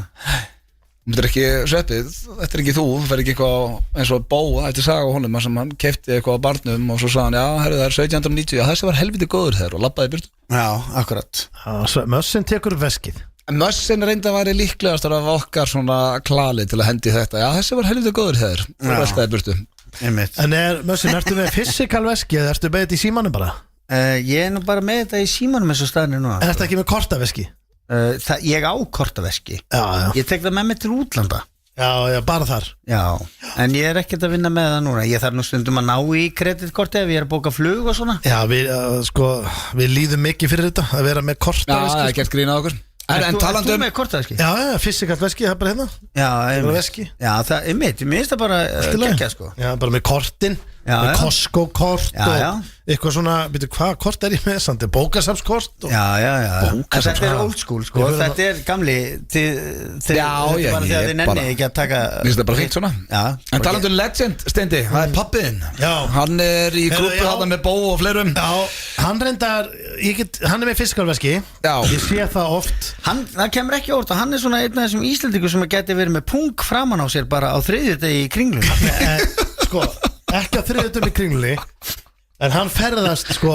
þetta er ekki sveppið, þetta er ekki þú fer ekki eitthvað eins og Bó þetta er saga á honum sem hann keypti eitthvað á barnum og svo sagði hann, já, herru, það er 1790 já, þessi var helviti góður þegar og labbaði burt Já, akkurat. Mössin tekur upp veskið. Mössin reynda að væri líklegast af okkar svona klali til að hendi þetta já, þessi var helviti góður þegar og veltaði burtu Einmitt. En Mössin, ertu með physical veskið eða ertu með þetta í símanum bara? Ég er nú bara með þetta í símanum eins og staðinu núna. En ertu ekki með kortaveski? Ég á kortaveski. Já. Ég tek það með mig til útlanda. Já, bara þar. Já, en ég er ekkert að vinna með það núna. Ég þarf nú stundum að ná í kreditkorti ef ég er að bóka flug og svona. Já, við líðum mikið fyrir þetta að vera með kortaveski. Já, það er gert grín á okkur En talandi með kortaveski? Já, physical veski, það er bara hérna. Já, bara veski. Já, það er mitt, ég minnst það bara geggja sko. Já, bara með kortin, með Costco-kort og eitthvað svona, veitu hvað kort er ég með samt, bókasafskort Já. En þetta er old school sko, þetta er gamli bara þegar þið nenni ekki að taka Minnst það bara fínt svona En talandi legend, Steindi, það er pappiðinn Hann er í grúpu þarna með Bó og fleirum Já, hann reyndar, hann er með fiskalveski Ég sé það oft Það kemur ekki orð, hann er svona einn af þessum Íslendingur sem geti verið með pung framan á sér bara á þriðjudegi í kringlunni Sko, ekki á þriðjudegi í kringlunni En hann ferðast sko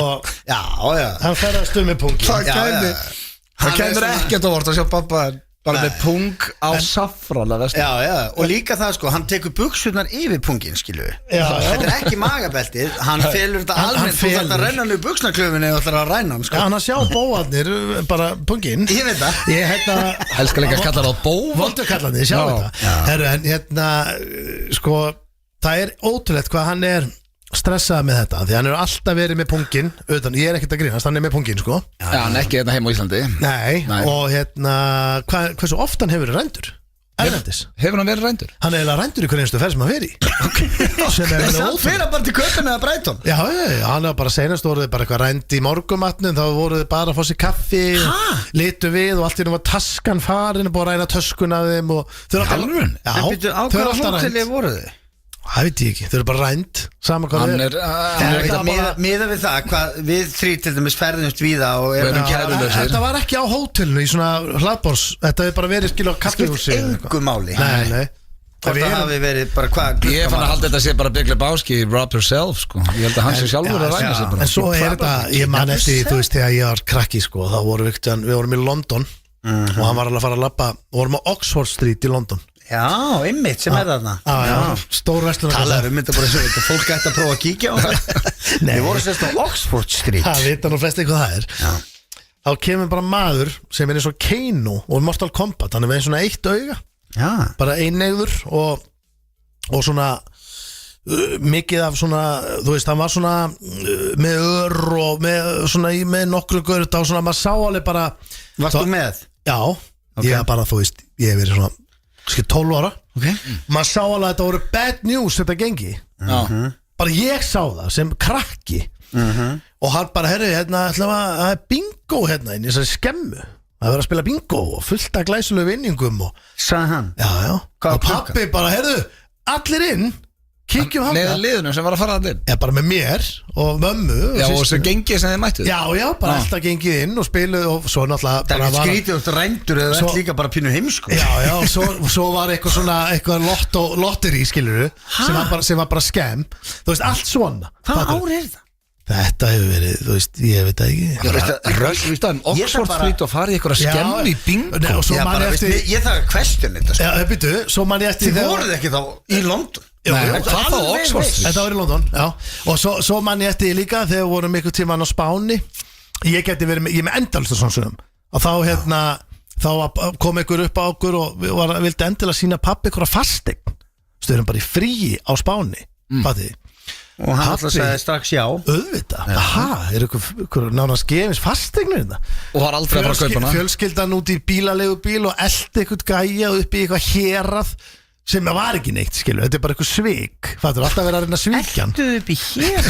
Hann ferðast með pungi Það kemur ekkert á orð að sjá pappa bara með pung á safran og líka það sko, hann tekur buxurnar yfir pungin, skilu þetta er ekki magabeltið, hann felur þetta alveg þú þarf að renna hann úr buxnaklöfunni og ætlar að ræna hann sko. Hann að sjá bóarnir bara pungin ég veit það Helskar líka að kalla það Bó Voldurkallarnir, sjá þetta Herru, en sko það er ótrúlegt hvað hann er stressað með þetta, því hann er alltaf verið með pungin utan, ég er ekkert að grínast, hann er með pungin sko Já, hann er ekki hérna heim á Íslandi Nei. Og hversu oft hann hefur verið rændur? erlendis. Hefur hann verið rændur? Hann er eiginlega rændur í hverju einstu ferð sem hann fer í. Sem er Það ótrúlegt. fyrir bara til Köpen eða Brighton. Já, hann er bara senast voruð bara eitthvað rænd í morgumatnum, þá voruð bara að fá sér kaffi, litu við og allt í var taskan farin, búið að ræna töskuna af þeim og þau eru Alvöru? Já, En byrju, á þau eru hvaða alltaf hóteli rænd. voru þið? Það veit ég ekki, þau eru bara rænd, sama hvað Hann þau er Miða við það, hvað við þrý til dæmis ferðumst víða og erum Já, kærulausir. Þetta var ekki á hótelinu í svona hlaðbors, þetta hefur bara verið skil á kaffihúsi eða eitthvað. engu máli. Nei Hvort Við það erum- hafi verið bara hvað Ég fann að halda þetta sé bara Big Lebowski, Rob Yourself sko. Ég held að hann sé sjálfur að ræna sig bara. En svo er þetta, ég man eftir því, þú veist, þegar ég var krakki sko, þá vorum við vorum í London og hann var alveg að fara að labba, vorum á Oxford Street í London. Já, einmitt sem er þarna. Já, stór verslun. Talar þetta bara svo þetta fólk ætti að prófa að kíkja á það. Nei. Við vorum sérst á Oxford Street. Það vita nú flest eitthvað það er. Já. Þá kemur bara maður sem er eins og Keino og Mortal Kombat, hann er með svona eitt auga, Já. bara einnegður og svona mikið af svona, þú veist, hann var svona með ör og með nokkru görð og svona, maður sá alveg bara. Varst þú með? Já, ég var bara, þú veist, ég hef verið svona 12 ára. Maður sá alveg að þetta voru bad news þetta gengi. Bara ég sá það sem krakki og hann bara, herri, hérna ætlum að það er bingo hérna inn í þessari skemmu, það verður að spila bingo og fullt af glæsulegu vinningum og Sagði hann. já, Hvað og pappi bara, herru, allir inn kíkjum hann, Leða liðunum sem var að fara það inn. bara með mér og mömmu Já, og systur. þessu gengið sem þið mættuð. já, bara alltaf gengið inn og spiluð og svo náttúrulega Það bara er var skrítið út rændur eða Svo- þetta líka bara pínu heimsku. já, svo var eitthvað svona eitthvað lotteri, skiluru sem var bara skemm, þú veist, allt svona. Hvað Fattar? ár er það? Þetta hefur verið, þú veist, ég veit það ekki. Röstan, Ég Oxford þarf bara- Street og farið ykkur að Já, skemmu í bingo. Nei, og svo Já, man bara, ég veist, eftir ég þarf að question þetta sko. já, byrju, svo man ég eftir Þið voruð ekki þá í London. Jú, Nei, jú, hvað þá alveg Oxford viss. Street? Þetta var í London, já. Og svo man ég eftir líka þegar við vorum ykkur tíman á Spáni. Ég geti verið með, ég er með endalist og svona og þá þá kom ykkur upp á okkur og vildi endilega sína pappi ykkur að fasteign. Stöðum bara í fríi á Spáni, fatið. Og hann Pabbi- alltaf sagði strax já. Auðvitað, er ykkur nánast gefins fasteignir þetta? Og var aldrei að fara að kaupa hana. Fjölskyldan út í bílalegu bíl og eldi ykkur gæja upp í eitthvað hérað sem var ekki neitt, skilu, þetta er bara eitthvað svik, fattur, alltaf verið að reyna að svíkja hann. Ertu upp í hér?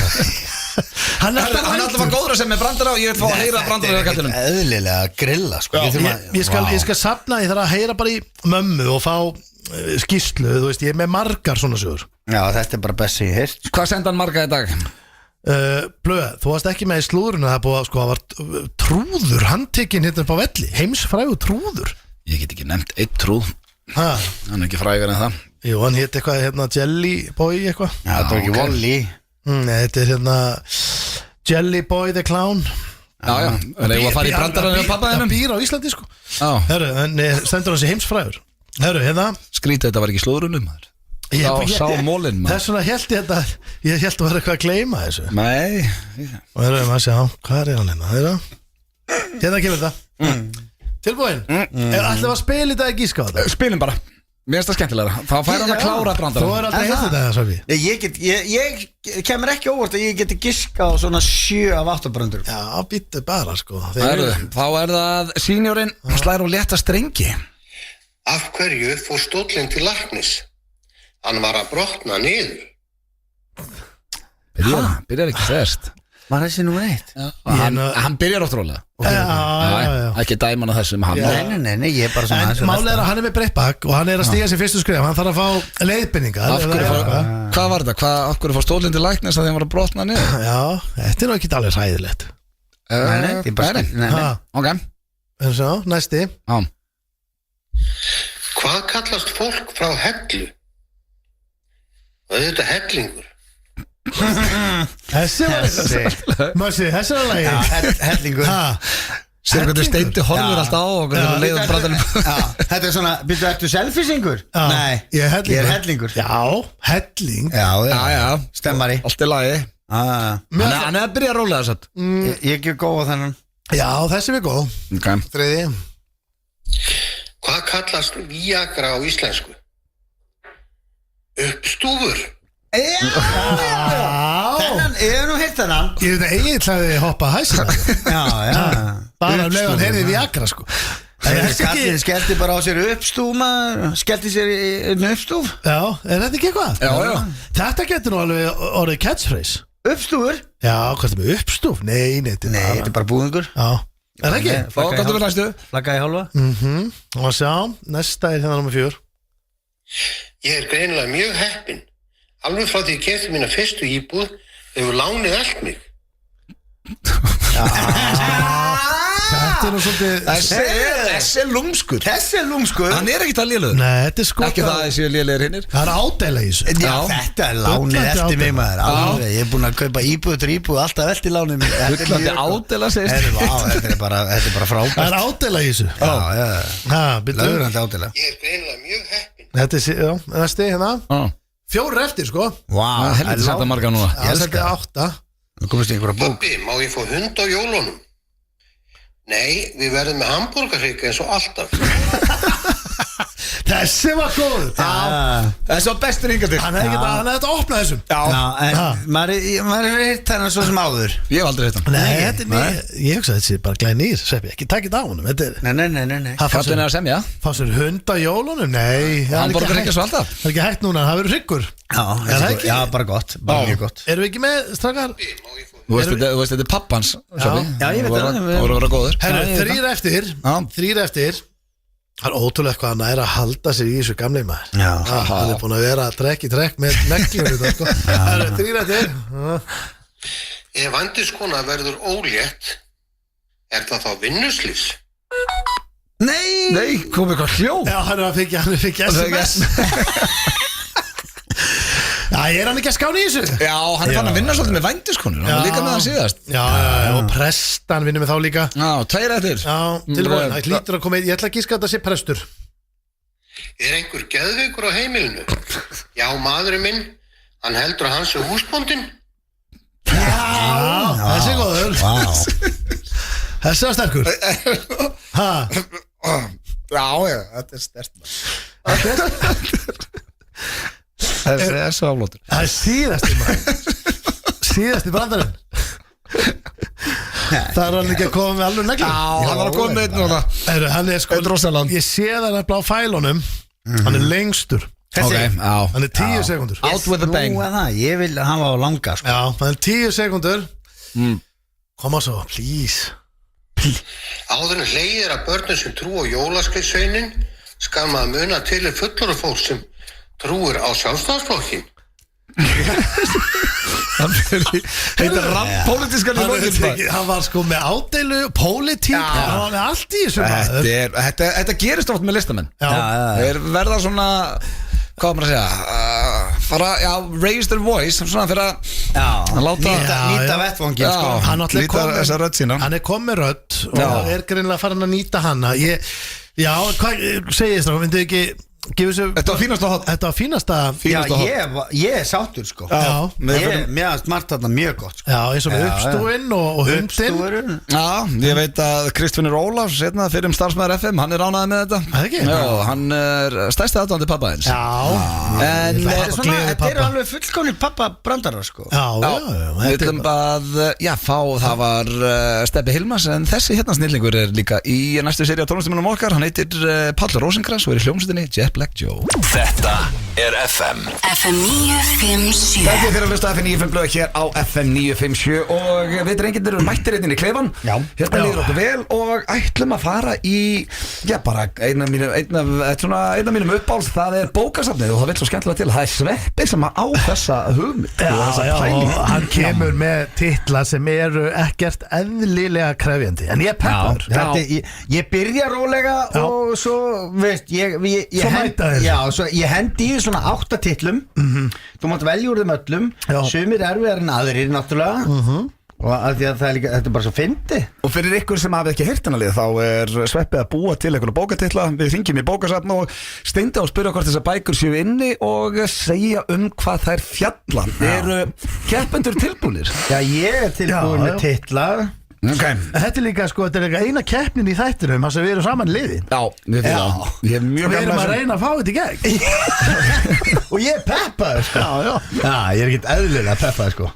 Hann er Hann alltaf var góður að sem með brandara og ég vil fá að heyra brandara á kallinum. Eðlilega að grilla sko. Við þurfum að- Ég skal safna, ég þarf að heyra bara í mömmu og fá skýrslu, þú veist, ég er með margar svona sögur. Já, þetta er bara best sem ég heirt. Hvað senda hann marga í dag? Blöð, þú varst ekki með í slúðurinn að það búið að sko, það var trúður handtekinn hérna upp á velli, heimsfrægu trúður. Ég get ekki nefnt eitt trúð. Ha, Hann er ekki frægar en það. jú, hann hétt eitthvað hérna Jelly Boy eitthvað. Já, þetta var ekki ok. Wall-E. Nei, þetta er hérna Jelly Boy the Clown. Já, já, það er að fara í brandara með pappa Það þennum. býr á Íslandi sko. Já, Herru, en stendur hann sér heimsfrægur. Herru, hérna skrítið þetta var ekki slúðrunum maður. Sá mólinn maður. Þess vegna held ég þetta, ég held að vera eitthvað að gleyma þessu. Nei, Og herru, maður sé á, hvað er hann hérna? Hérna kemur þetta. Tilbúin? Ætlum að spila þetta að gíska á þetta? spilum bara. Mér finnst það skemmtilega. Þá fær hann að klára Þú brandara. er aldrei hefði þetta, Sölvi. Ég kemur ekki óvart að ég geti giskað á svona 7 af 8 brandur. Já, býttu bara sko. Þá er það sínjórinn slær og létta strengi. Af hverju fór stóllinn til læknis? Hann var að brotna niður. Byrjar ekki þess. Var þessi nummer 1? Hann byrjar oft rólega. Já. Ekki dæman á þessum hann. Nei, ég er bara svona En málið er að hann er með breytt bak og hann er að stíga sér fyrstu skrif. Hann þarf að fá leiðbendingar. Hvað var þetta? Af hverju fór stólinn til læknis að þeim var að brotna niður? Já, þetta er nú ekki alveg hræðilegt. Nei. Ok. En svo, næsti. Já. Hvað kallast fólk frá hellu? Og þetta hellingur. Þessi er að lagi. Hellingur. Sér hvernig Steindi horfir alltaf á og hvernig leiðum brandarum. Þetta er svona, byrju, ertu selfisingur? Nei, ég er hellingur. Já, helling. Já. Stemmari. Allt í lagi. Hann er að byrja að rólega þess að. Ég gef góða þennan. Já, þessi er góð. Ok. Þriði. Hvað kallast Viagra á íslensku? Uppstúfur. Þennan, ég hef nú heyrt þennan. Ég veit að Egil hafði hoppað hæsina. Já. Bara um leiðan heyrði Viagra sko. Kallinn skellti bara á sér uppstúf maður. Skellti sér í uppstúf. Já, er þetta ekki eitthvað? Já. Þetta getur nú alveg orðið catchphrase. Uppstúfur? Já, hvað er með uppstúf? Nei, þetta er bara búðingur. Já, er það ekki? Og hvað við næstu? Flagga í hálfa. Og sjá, næsta er hérna nummer 4. Ég er greinilega mjög heppinn. Alveg frá því ég keypti mína fyrstu íbúð hefur lánið allt mig. Þetta er nú svolítið Þessi er lúmskur. Hann er ekkert að lélugur. Nei, þetta er sko Ekki það að þessi lélegir hinnir. Það er ádæla í þessu. Já, þetta er lánið eftir mig maður. Alveg, ég er búin að kaupa íbúð til íbúð, alltaf eftir lánið mér. Þetta er ádæla, segist. Þetta er bara frábært. Það er ádæla í þessu. Lögrandi ádæla. Ég er greinilega mjög heppinn. Þetta er, já, næsti hérna 4 eftir, sko. Vá, helviti sætt að marga núna. Já, þetta er 8. Nú komist í einhverja bók. Pabbi, má ég fá hund á jólunum? Nei, við verðum með hambúrgarhrygg eins og alltaf. Þessi var góð. Þessi var bestur hingað til. Hann hefði þetta að opna þessum. En maður er hitt hennar svo sem áður. Ég hef aldrei hitt hann. Nei, þetta er nýr. Ég hugsa að þetta sé bara glæð nýr, Sveppi. Ekki takk á honum. Nei. Kallinn er að semja. Fá sér hund á jólunum? Nei. Hambúrgarhrygg eins og alltaf. Það er ekki hægt núna, það verður hryggur. Já, bara gott. Bara mjög gott. Erum við ekki með strákar? Þú veist, þetta er pappans. Já, ég veit það. Það voru að vera góður. Herru, 3 eftir. Það er ótrúlega hvað hann er að halda sig í þessu gamli maður. Já. Hann er búin að vera trekk í trekk með neglur þetta, sko. Það er 3 eftir. Ef vandiskona verður ólétt, er það þá vinnuslýs? Nei, kom eitthvað hljóð. Já, hann er að fengja SMS. Já, er hann ekki að skána í þessu? Já, hann er fann að vinna svolítið með vændiskonur. Hann var líka með hann síðast. Já, og prestan vinnur með þá líka. Já, 2 eftir. Já, tilbúin, það hlýtur að koma. Ég ætla að gíska að þetta sé prestur. Er einhver geðveikur á heimilinu? Já, maðurinn minn, hann heldur að hann sé húsbóndinn. Já, þessi er góður. Þessi var sterkur. Já, þetta er sterkt. Þessi er svo aflótur. Það er síðasti maður. Síðasti brandarinn. Það er hann ekki að koma með alveg negli. Já, hann var að koma með einn núna. Hann er sko, ég sé það að blá fælunum. Hann er lengstur. Hann er 10 sekundur. Out with a bang. Ég vil að hann var á langa, sko. Já, hann er 10 sekundur. Koma svo, please. Áður en hlegið að börnum sem trú á jólaskeiðsveinin skal maður muna til fullorðið fólk sem trúir á sjálfstæðisflokkin. Þetta er rammpólitískan í lokin. Hann var sko með ádeilu, pólitík. Hann var með allt í þessu. Þetta gerist oft með listamenn. Þeir verða svona, hvað maður að segja, raise their voice, svona fyrir að láta nýta vettvangin, sko. Nýta þessa rödd sína. Hann er komið rödd og er greinilega farin að nýta hana. Já, hvað segir það? Vindu ekki Þetta var fínasta hot. Þetta var fínasta. Já, ég er sáttur, sko. Mér finnst margt þarna mjög gott, sko. Já, eins og með uppstúinn og hundinn. Já, ég veit að Kristfinnur Ólafs fyrir starfsmæður FM, hann er ánægði með þetta. Það ekki? Já, hann er stærsti aðdáandi pappa eins. Já. En þetta eru alveg fullkomnir pappa brandarar, sko. Við ætlum að, það var Stebbi Hilmas, en þessi snillingur er líka í næstu seríu af tónlistamönnum okkar. Hann heitir Páll Rósinkranz og er í hljómsveitinni Jet Black Joe. Þetta er FM 957. Þetta er fyrir að hlusta FM 95 blöð hér á FM 957 og við drengirnir erum mættir inn í klefan. Hérna líður okkur vel og ætlum að fara í bara einn af mínum uppáls. Það er bókasafnið og það vil svo skemmtilega til. Það er Sveppi sem á þessa hugmynd og hann kemur með titla sem eru ekkert eðlilega krefjandi. En ég er peppar. Ég byrja rólega og svo veist ég hendi í svona 8 titlum. Þú mátt velja úr þeim öllum. Sumir erfiðar en aðrir náttúrulega. Og að því að þetta er bara svo fyndi. Og fyrir ykkur sem hafið ekki heyrt hana lið, þá er Sveppi að búa til einhverja bókatitla. Við hringjum í bókasafn og Steindi og spyrja hvort þessar bækur séu inni og segja hvað þær fjalla. Eru keppendur tilbúnir? Já, ég er tilbúin með titla. Okay. Þetta er líka, sko, þetta er líka eina keppnin í þættinum þar sem við erum saman liðin. Já, við fyrir það. Ég hef mjög Við erum gaman að reyna að fá þetta í gegn. Og ég er peppaður, sko. Já, ég er ekkert eðlilega peppaður, sko.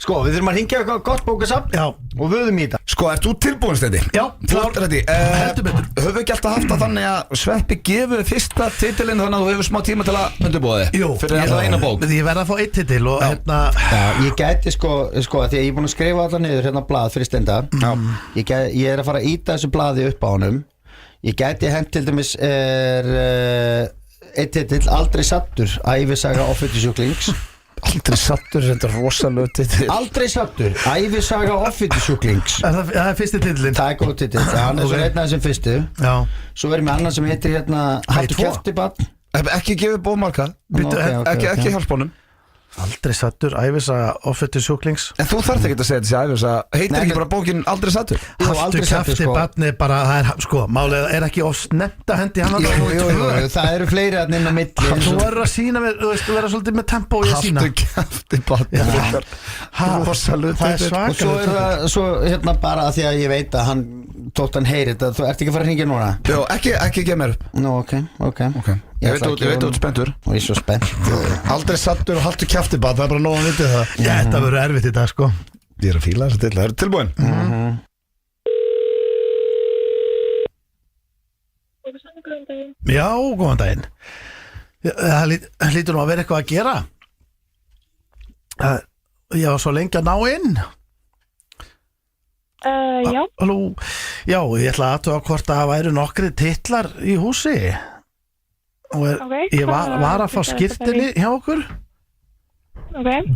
Sko, við þurfum að hringja eitthvað gott bókasafn. Já. Og vöðum í þetta. Sko, ert þú tilbúin, Steindi? Já, klart er þetta. Heldur betur. Höfum við ekki alltaf haft það þannig að Sveppi gefur fyrsta titilinn þannig að þú hefur smá tíma til að undirbúa þig? Jú. Fyrir alltaf eina bók. Ég verð að fá eitt titil og hérna... Já, ég gæti sko, því að ég er búin að skrifa allar niður hérna blað fyrir Steinda. Ég er að fara að íta þessu blaði upp á honum. Ég gæti hent til dæmis eitt titill, Aldrei sattur, ævisaga offitusjúklings. Aldrei sattur, þetta er rosalega titil. Aldrei sattur, ævisaga offitusjúklings. Það er fyrsti titilinn. Það er góð titill, hann er svo einn af þessum fyrstu. Já. Svo verðum við annan sem heitir hérna Hattu kjafti barn. Ekki gefið bómarka. Ekki hjálpa honum. Aldrei sattur, ævisaga offitusjúklings. En þú þarft ekki að segja þessi ævisaga. Heitir ekki bara bókin Aldrei sattur? Hattu kjafti barni bara, það er, sko, málið er ekki of snemmt að hendi hann. Jú, það eru fleiri að inn á milli. Þú verður að sína mér, þú veist, þú verður svolítið með tempo og ég sína. Hattu kjafti barni. Það er svakalega. Og svo er það, svo hérna bara að því að ég veit að hann tótt hann heyri þetta, þú ert ekki að fara að hringja núna? Jó, ekki gefa mér upp. Nú, ok. Ég veit að þú ert spenntur. Og ég er svo spennt. Aldrei sattur og haltu kjafti bara, það er bara nóg að viti það. Þetta verður erfitt í dag, sko. Ég er að fíla þess að til, það er tilbúin. Já, góðan daginn. Það lítur nú að vera eitthvað að gera. Ég var svo lengi að ná inn. Já. Halló, já, ég ætla að aðtöga hvort að það væru nokkri titlar í húsi og ég var að fá skírteini hjá okkur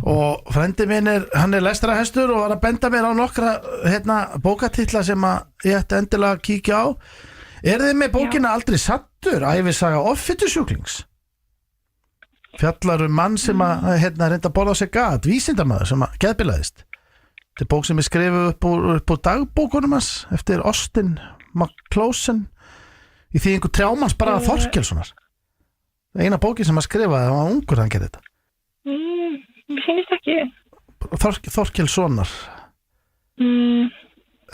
og frendi minn hann er lestrarhestur og var að benda mér á nokkra bókatitla sem að ég ætti endilega að kíkja á. Þið með bókina Aldrei sattur, ævisaga offitusjúklings? Fjallar mann sem að reynda að borða á sig gat, vísindamaður sem að geðbilaðist. Þetta er bók sem skrifuð upp úr dagbókunum hans eftir Austin McCloskey í þýðingu Trjámans bara Þorkelssonar. Eina bókin sem skrifaði, það var ungur hann gerði þetta. Mér sýnist ekki. Þorkelssonar.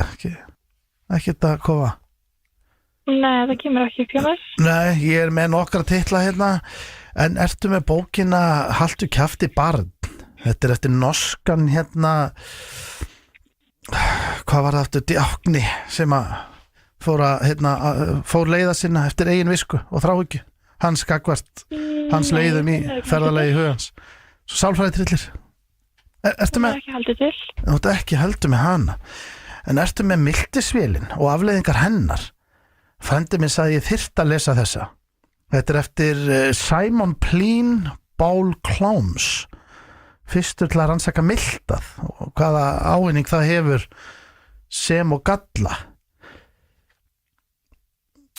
Ekki þetta kofa. Nei, það kemur ekki upp hjá mér. Nei, ég er með nokkra titla hérna. En ertu með bókina Haltu kjafti barn? Þetta er eftir norskan hvað var það eftir Djákni sem að fór leiða sinna eftir eigin visku og þráhyggju. Hans gagvart, hans leiðum í ferðalegi hugans. Svo sálfræðitrillir. Ertu með? Ekki haldið til. Þú ert ekki heldur með hana. En ertu með Miltisvélin og afleiðingar hennar? Frendi minn sagði ég þyrfti að lesa þessa. Þetta er eftir Simon Plean Bál Kláms. Fyrstur til að rannsaka miltað og hvaða ávinning það hefur sem og galla.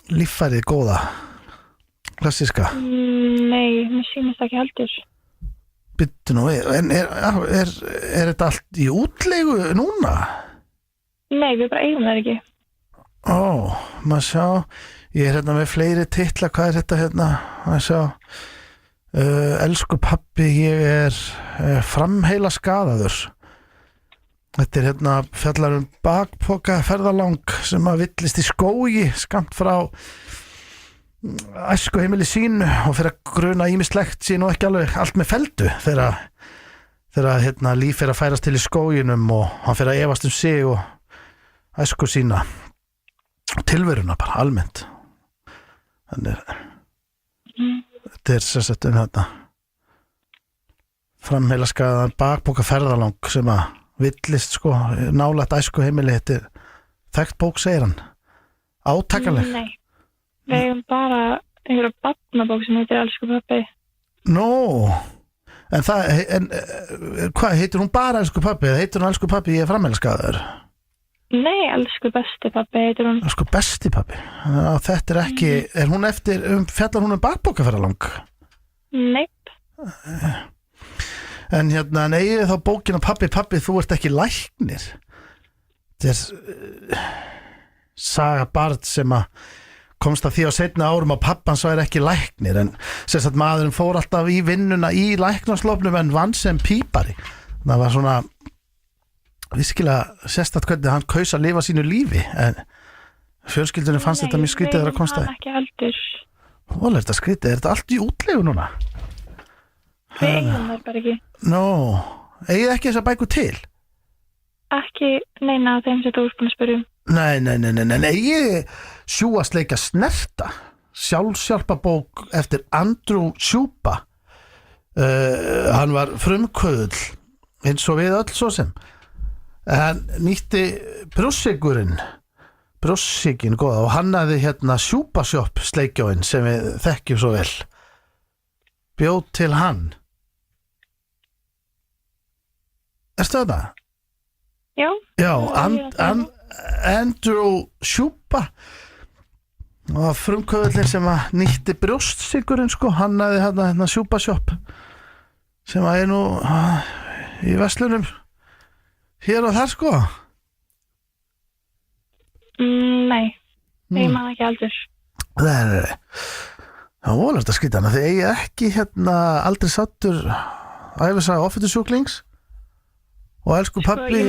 Líffærið góða, klassíska. Nei, mér sýnist ekki heldur. Bittu nú, en er þetta allt í útlegu núna? Nei, við bara eigum það ekki. Maður sjá, ég er hérna með fleiri titla, hvað er þetta maður sjá. Elsku pabbi, ég er framheila skaðaður. Þetta er fjallar bakpoka ferðalang sem að villist í skógi skammt frá æsku heimili sínu og fyrir að gruna ýmislegt sín og ekki alveg allt með feldu þegar líf fyrir að færast til í skóginum og hann fyrir að efast sig og æsku sína og tilveruna bara almennt. Þannig þetta er sérstætt þetta framheila skaðan bakpoka ferðalang sem að villist nálægt æsku heimili. Þetta er þekkt bók, segir hann. Átakanleg. Nei, við eigum bara einhverja barnabók sem heitir Elsku pabbi. En hvað, heitir hún bara Elsku pabbi eða heitir hún Elsku pabbi ég er framheila skaðaður? Nei, Elsku besti pabbi heitir hún. Elsku besti pabbi. Þetta er ekki, er hún eftir, fjallar hún bakpokaferðalang? Neip. En eigið þá bókina pabbi, þú ert ekki læknir. Þetta er saga barn sem að komst að því á seinna árum að pappans væri ekki læknir, en sérstætt maðurinn fór alltaf í vinnuna í læknarslofnum en vann sem pípari. Það var svona viskilega sérstætt hvernig hann kaus að lifa sínu lífi en fjölskyldunni fannst þetta mjög skrítið þegar að komst að Nei, hann ekki heldur. Hóla, er þetta skrítið? Er þetta allt í útlegu núna? Við eigum þær bara ekki. Nó, eigið ekki þessa bækur til? Ekki neina af þeim sem þú ert búin að spyrja um. Nei, eigið sjúast leika snerta sjálfshjálpabók eftir Andrew Shuba hann var frumkvöðull eins og við öll svo sem hann nýtti brjóssykurinn góða og hann hafði hérna Shuba Shop sleikjóin sem við þekkjum svo vel bjóð til hann Erstu þetta? Já, Andrew Shuba og frumkvöðullin sem að nýtti brjóstsykurinn sko, hann hafði hérna Shuba Shop sem að er nú í verslunum hér og þar sko Nei, ég man ekki heldur. Nei það voru þetta skýtana þið eigi ekki hérna aldrei sattur æfisaga offitusjúklings og elsku pappi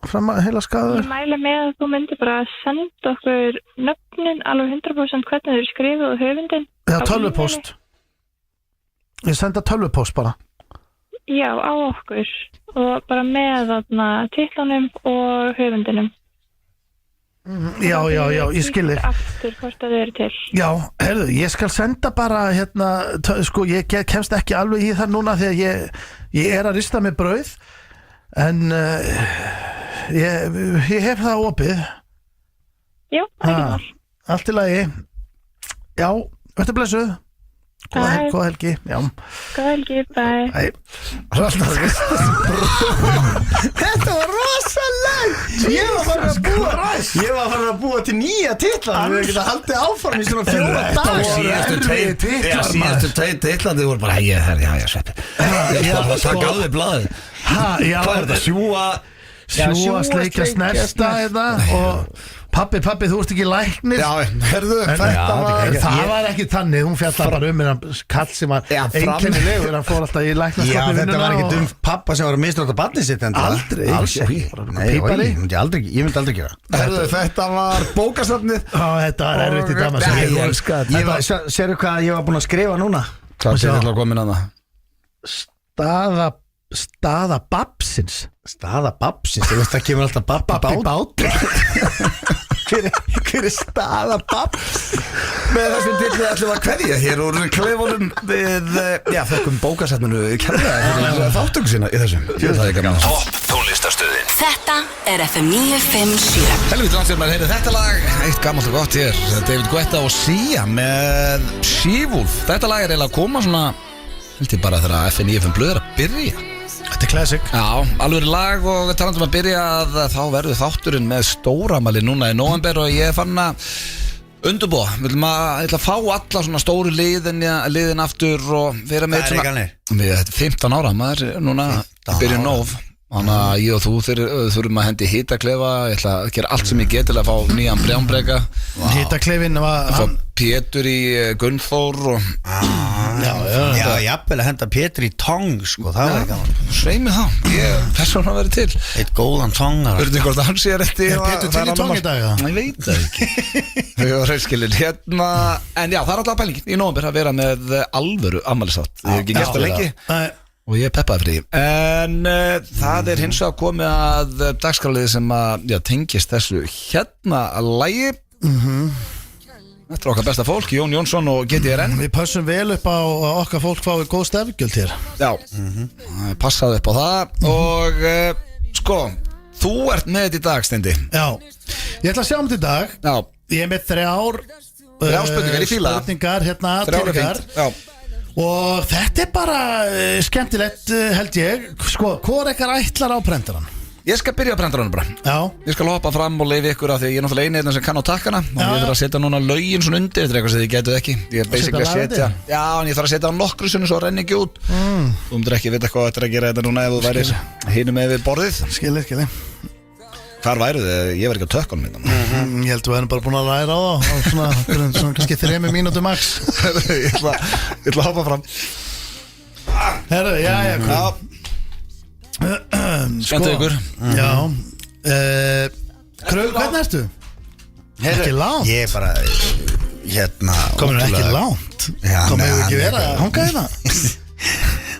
fram að heila skaður Ég mæli með að þú myndir bara senda okkur nöfnin alveg 100% hvernig þau eru skrifið og höfundin. Já, tölvupóst Ég senda tölvupóst bara Já, á okkur og bara með þarna titlanum og höfundinum. Já, ég skil þig Aftur hvort að þau eru til. Já, heyrðu, ég skal senda bara hérna, sko, ég kemst ekki alveg í það núna þegar ég er að rista með brauð en ég hef það opið Já, ekki mál. Allt í lagi Já, verður blessuð Góða helgi Já Góða helgi, bye. Þetta var rosalega Ég var farin að búa til nýja titla Við hefum getað haldið áfram í svona 4 dagar Síðastu tveir titlandi voru bara ég sveppi Það taka á þig blaðið Hvað er þetta? Sjúa, sleika, snerta og Pabbi, þú ert ekki læknir Já, herðu, það var ekki þannig, hún fjallar bara hennan kall sem var einkennilegur, hann fór alltaf í læknarskapni Já, þetta var ekki pappa sem var að misnota barnið sitt Aldrei Alls ekki Ég myndi aldrei gera Herðu, þetta var bókasafnið Þetta var erfitt í dama Ég elska þetta Sérðu hvað ég var búin að skrifa núna? Hvað er þetta komin að það? Staða Babsins Staða Babsins, þú veist það kemur alltaf Babbi bát Hver er staða Babs? Með þessum titli ætlum að kveðja hér úr klefunum við, þökkum bókasafninu kærlega þáttöku sína í þessum Topp tónlistarstöðin Þetta er FM 957. Helviti langt sér maður heyrið þetta lag eitt gammalt og gott hér David Guetta og Sia með She-Wolf Þetta lag er eiginlega að koma svona held ég bara þegar FM 957 blöður að byrja Þetta er classic Já, alveg lag og talandum að byrja að þá verður þátturinn með stóramæli núna í november og ég er fann að undurbúa, ég ætla að fá alla svona stóru liðin aftur og vera með svona 15 ára maður núna byrja nóf þannig að ég og þú þurfum að hendi hitaklefa ég ætla að gera allt sem ég get til að fá nýjan brjánbreka Hitaklefin var fá Pétur í Gunnþór og Já, jafnvel að henda Pétur í tong sko, það var gaman Svei mig þá, ég persónu að vera til Eitt góðan tongar Hörðu hvort að hann sé rétti Er Pétur til í tong í dag? Ég veit það ekki Við varum hreinskilin hérna En já, það er alltaf pælingin í nóvember að vera með alvöru afmælisátt Ég hef ekki gert það lengi og ég er peppaði fyrir því en það er hins vegar komið að dagskrárliði sem að tengist þessu hérna lagi Þetta er okkar besta fólk, Jón Jónsson og GTRN Við passum vel upp á að okkar fólk fái góð stefgjöld hér Já, passaðu upp á það og sko, þú ert með þetta í dag, Steindi Já, ég ætla að sjá þetta í dag Já. Ég er með þrjár spurningar í fíla Spurningar hérna, fínt Já Og þetta er bara skemmtilegt held ég Sko, hvor ekkar ætlar á prendaran? Ég skal byrja að prenta hann bara Já Ég skal hoppa fram og leiði ykkur af því ég er náttúrulega eini sem kann á takkana og ég þarf að setja núna lögin svona undir þetta er eitthvað sem þið getuð ekki Ég er basically að setja Já, en ég þarf að setja á nokkru sunni svo renni ekki út Þú myndir ekki vita hvað þetta er að gera þetta núna ef þú værir hinum með við borðið Skilji Hvar væru þið? Ég var ekki á tökkunum minna Ég held að við erum bara búin að læra á það svona kannski 3 mínútur max Ég ætla að hoppa fram Herru, já Skemmtu ykkur. Já Krögu, hvernig ertu? Ekki langt. Ég er bara Kominu ekki langt. Kominu ekki vera að hanga hérna.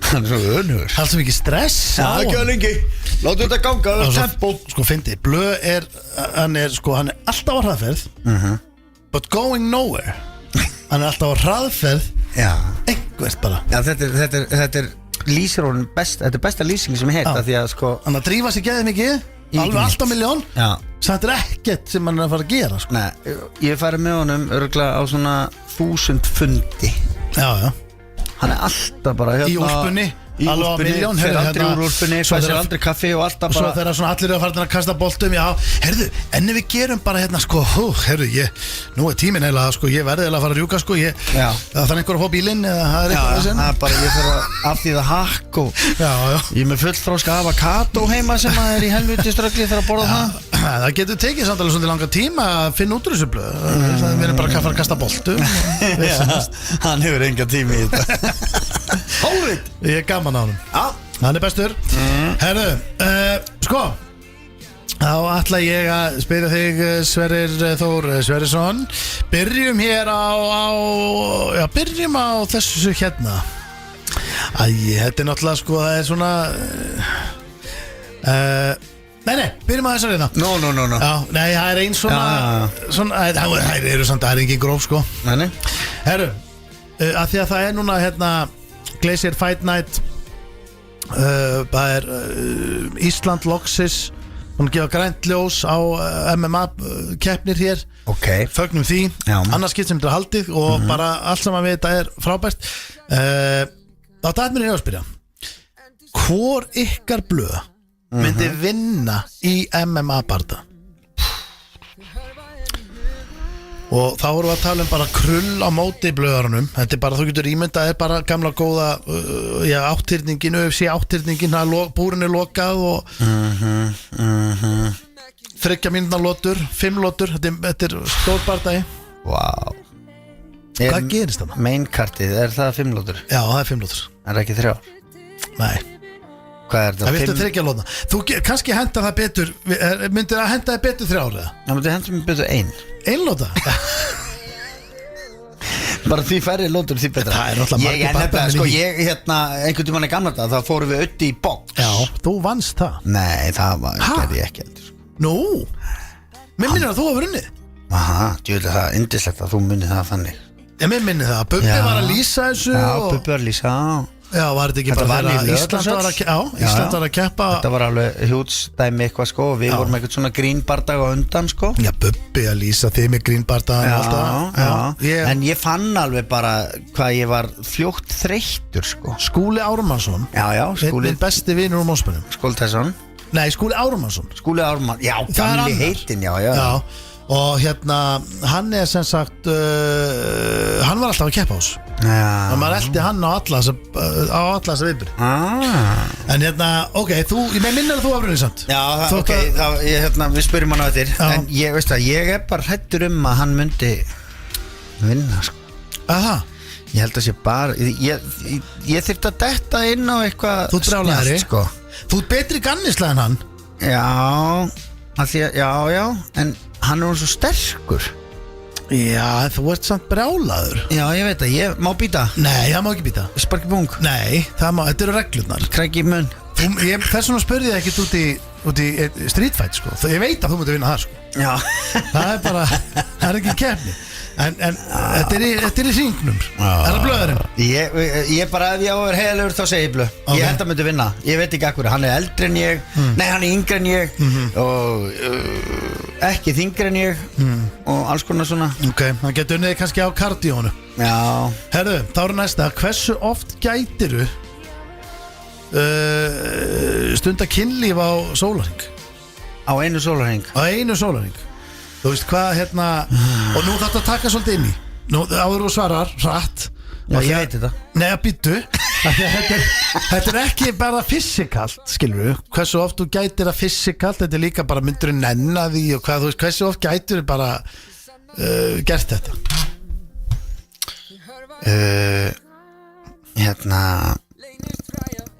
Hann er svo önugur. Allt sem ekki stress. Já, ekki að lengi. Láttu þetta ganga, það er tempo. Sko, fyndi, Blöð hann er alltaf á hraðferð but going nowhere. Hann er alltaf á hraðferð. Já. Einhvert bara. Já, þetta er lýsir honum best. Þetta er besta lýsing sem ég heit, því að sko hann að drífa sig geðið mikið. Alveg alltaf miljón. Já. Samt er ekkert sem hann er að fara að gera sko. Nei, ég færi með honum örgulega á svona 1000 fundi. Já. Hann er alltaf bara Í úlpunni. Alveg á miljón. Fyrir aldrei úr úlpunni, fæ sér aldrei kaffi og alltaf bara. Svo þegar svona allir eru að fara að kasta boltum. Já, herðu, enni við gerum bara hérna sko, herðu, nú er tíminn heila sko, ég verði heila að fara að rjúka sko, það er einhver að fá bílinn eða það er eitthvað Já, það er bara, ég fyrir að afþýða hakk og ég er með fullþróska avokado heima sem að er í helviti ströggli þegar að borða það. Það getur tekið samtalið svolítið langa tíma að finna út úr þessu Blöð. Það verður bara að fara að kasta boltum. Hann hefur enga tími í þetta. Hólvit. Ég er gaman á honum. Já. Hann er bestur. Herru, sko þá ætla ég að spyrja þig Sverrir Þór Sverrisson. Byrjum hér byrjum á þessu hérna. Þetta er náttúrulega sko, það er svona Nei, byrjum á þessari hérna. No. Já, nei, það er einn svona það eru samt, það er engin gróf sko. Nei. Herru, að því að það er núna hérna Glacier Fight Night. Það er Ísland Loxis. Hún gefa grænt ljós á MMA keppnir hér. Ok. Fögnum því. Annars skipt sem þetta er haldið og bara allt saman við þetta er frábært. Þá dætt mér að spyrja. Hvor ykkar Blöð myndi vinna í MMA barda? Og þá vorum við að tala bara krull á móti Blöðarunum. Þetta er bara, þú getur ímyndað, er bara gamla góða áttyrningin, UFC áttyrningin, búrin er lokað og 3 mínútna lotur, 5 lotur. Þetta er stór bardagi. Wow. Hvað gerist þarna? Mainkartið, er það 5 lotur? Já, það er 5 lotur. Er það ekki 3? Nei. Hvað er það? Það viltu 3 lótna. Þú kannski henda það betur. Myndir það henda það betur 3 ára? Það myndi henda mér betur 1. 1 lóta? Bara því færri lótur því betra. Það er náttúrulega margir bardagar. Sko ég einhvern tímann í gamla dag, þá fórum við öll í box. Já, þú vannst það. Nei, það gerði ég ekki heldur. Nú? Mér minnir að þú hafa vunnið. Aha, djúlega það er yndislegt að þú munið það þannig. Mér minnir það, Bubbi var að lýsa þessu. Já, Bubbi var að lýsa, Já, var þetta ekki þetta bara þegar Ísland var að keppa? Þetta var alveg hjútsdæmi eitthvað sko og við vorum eitthvað svona grínbardag á undan sko. Já, Bubbi að lýsa þig með grínbardag En ég fann alveg bara hvað ég var fljótt þreyttur sko. Skúli Ármannsson. Já, Skúli. Minn besti vinur úr Mósbænum. Skúli Tesson. Nei, Skúli Ármannsson. Skúli Ármann, já, gamli heitin, já. Og hérna, hann er sem sagt hann var alltaf að keppa á þessu. Já. Og maður eldi hann á alla þessa viðbyrði. En hérna, ok, ég minnir að þú hafði vunnið samt. Já, ok, við spyrjum hann á eftir. En ég veist að ég er bara hræddur að hann myndi vinna sko. Aha. Ég held að sé bara ég þyrfti að detta inn á eitthvað. Þú brjálæðri sko. Þú ert betri gannislega en hann. Já, en hann er svo sterkur. Já, þú ert samt brjálaður. Já, ég veit að, ég má býta. Nei, það má ekki býta. Sparki bung. Nei, þetta eru reglurnar. Kræk í munn. Þess vegna spurði ég ekkert út í street fight sko. Ég veit að þú múti vinna það sko. Já. Það er bara, það er ekki keppni. En þetta er í hringnum. Er það Blöðurinn? Ég bara, ef ég á að vera heiðalegur þá segi ég Blöð. Ég held að myndi vinna. Ég veit ekki akkur, hann er eldri en ég. Nei, hann er yngri en ég. Og ekki þyngri en ég. Og alls konar svona. Ok, hann getur unnið kannski á kardíónu. Já. Herðu, þá er næsta. Hversu oft gætiru stunda kynlíf á sólarhring? Á einu sólarhring? Á einu sólarhring. Þú veist hvað hérna. Og nú þarf þetta að taka svolítið inn í. Nú áður og svarar hratt. Já, ég veit þetta. Nei, að býttu. Þetta er ekki bara fysikalt, skilur við. Hversu oft þú gætir að fysikalt. Þetta er líka bara myndur að nenna því. Og hvað, þú veist, hversu oft gætir bara gert þetta?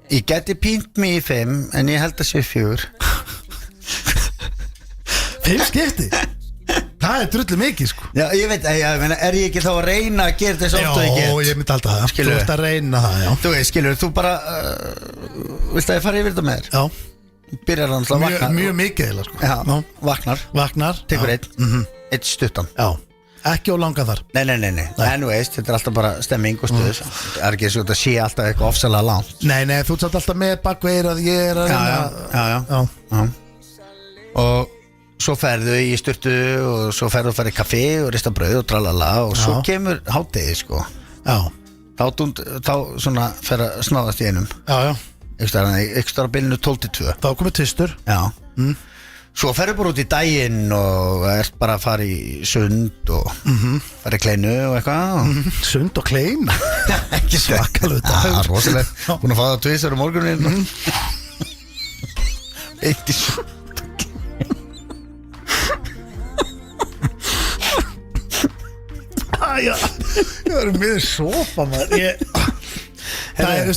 Ég geti pínt mig í 5 en ég held að sé 4. 5 skipti? Það drullu mikið sko. Já, ég veit, er ég ekki þá að reyna að gera þess oft og ég get? Já, ég myndi alltaf það. Skilurðu? Þú ert að reyna það, já. Þú veist, skilur, þú bara viltu að ég fara yfir þetta með þér? Já, Byrjar hann að vakna mjög mikið eða sko. Já, vaknar Tekur já. Eitt stuttan Já, ekki á langa þar. Nei, en þú veist, þetta er alltaf bara stemming og stuð Það er ekki svo að sé alltaf eitthvað ofsalega langt Nei, þú ert alltaf með bakveir að ég er að reyna. Já. Og svo ferðu í sturtu og svo ferðu að fara í kaffi og rista brauð og tralala og svo kemur hádegi sko. Já. Þá svona fer að snáðast í einum Já. Ekstra á bilinu 12-2 Þá komið tvistur. Já. Svo ferðu bara út í daginn og ert bara að fara í sund og fara í kleinu og eitthvað Sund og klein. Ekki svakalega þetta rosalega, búin að fá það tvisar um morgunin Eitt í sund Já, ég var með sopa maður. Það er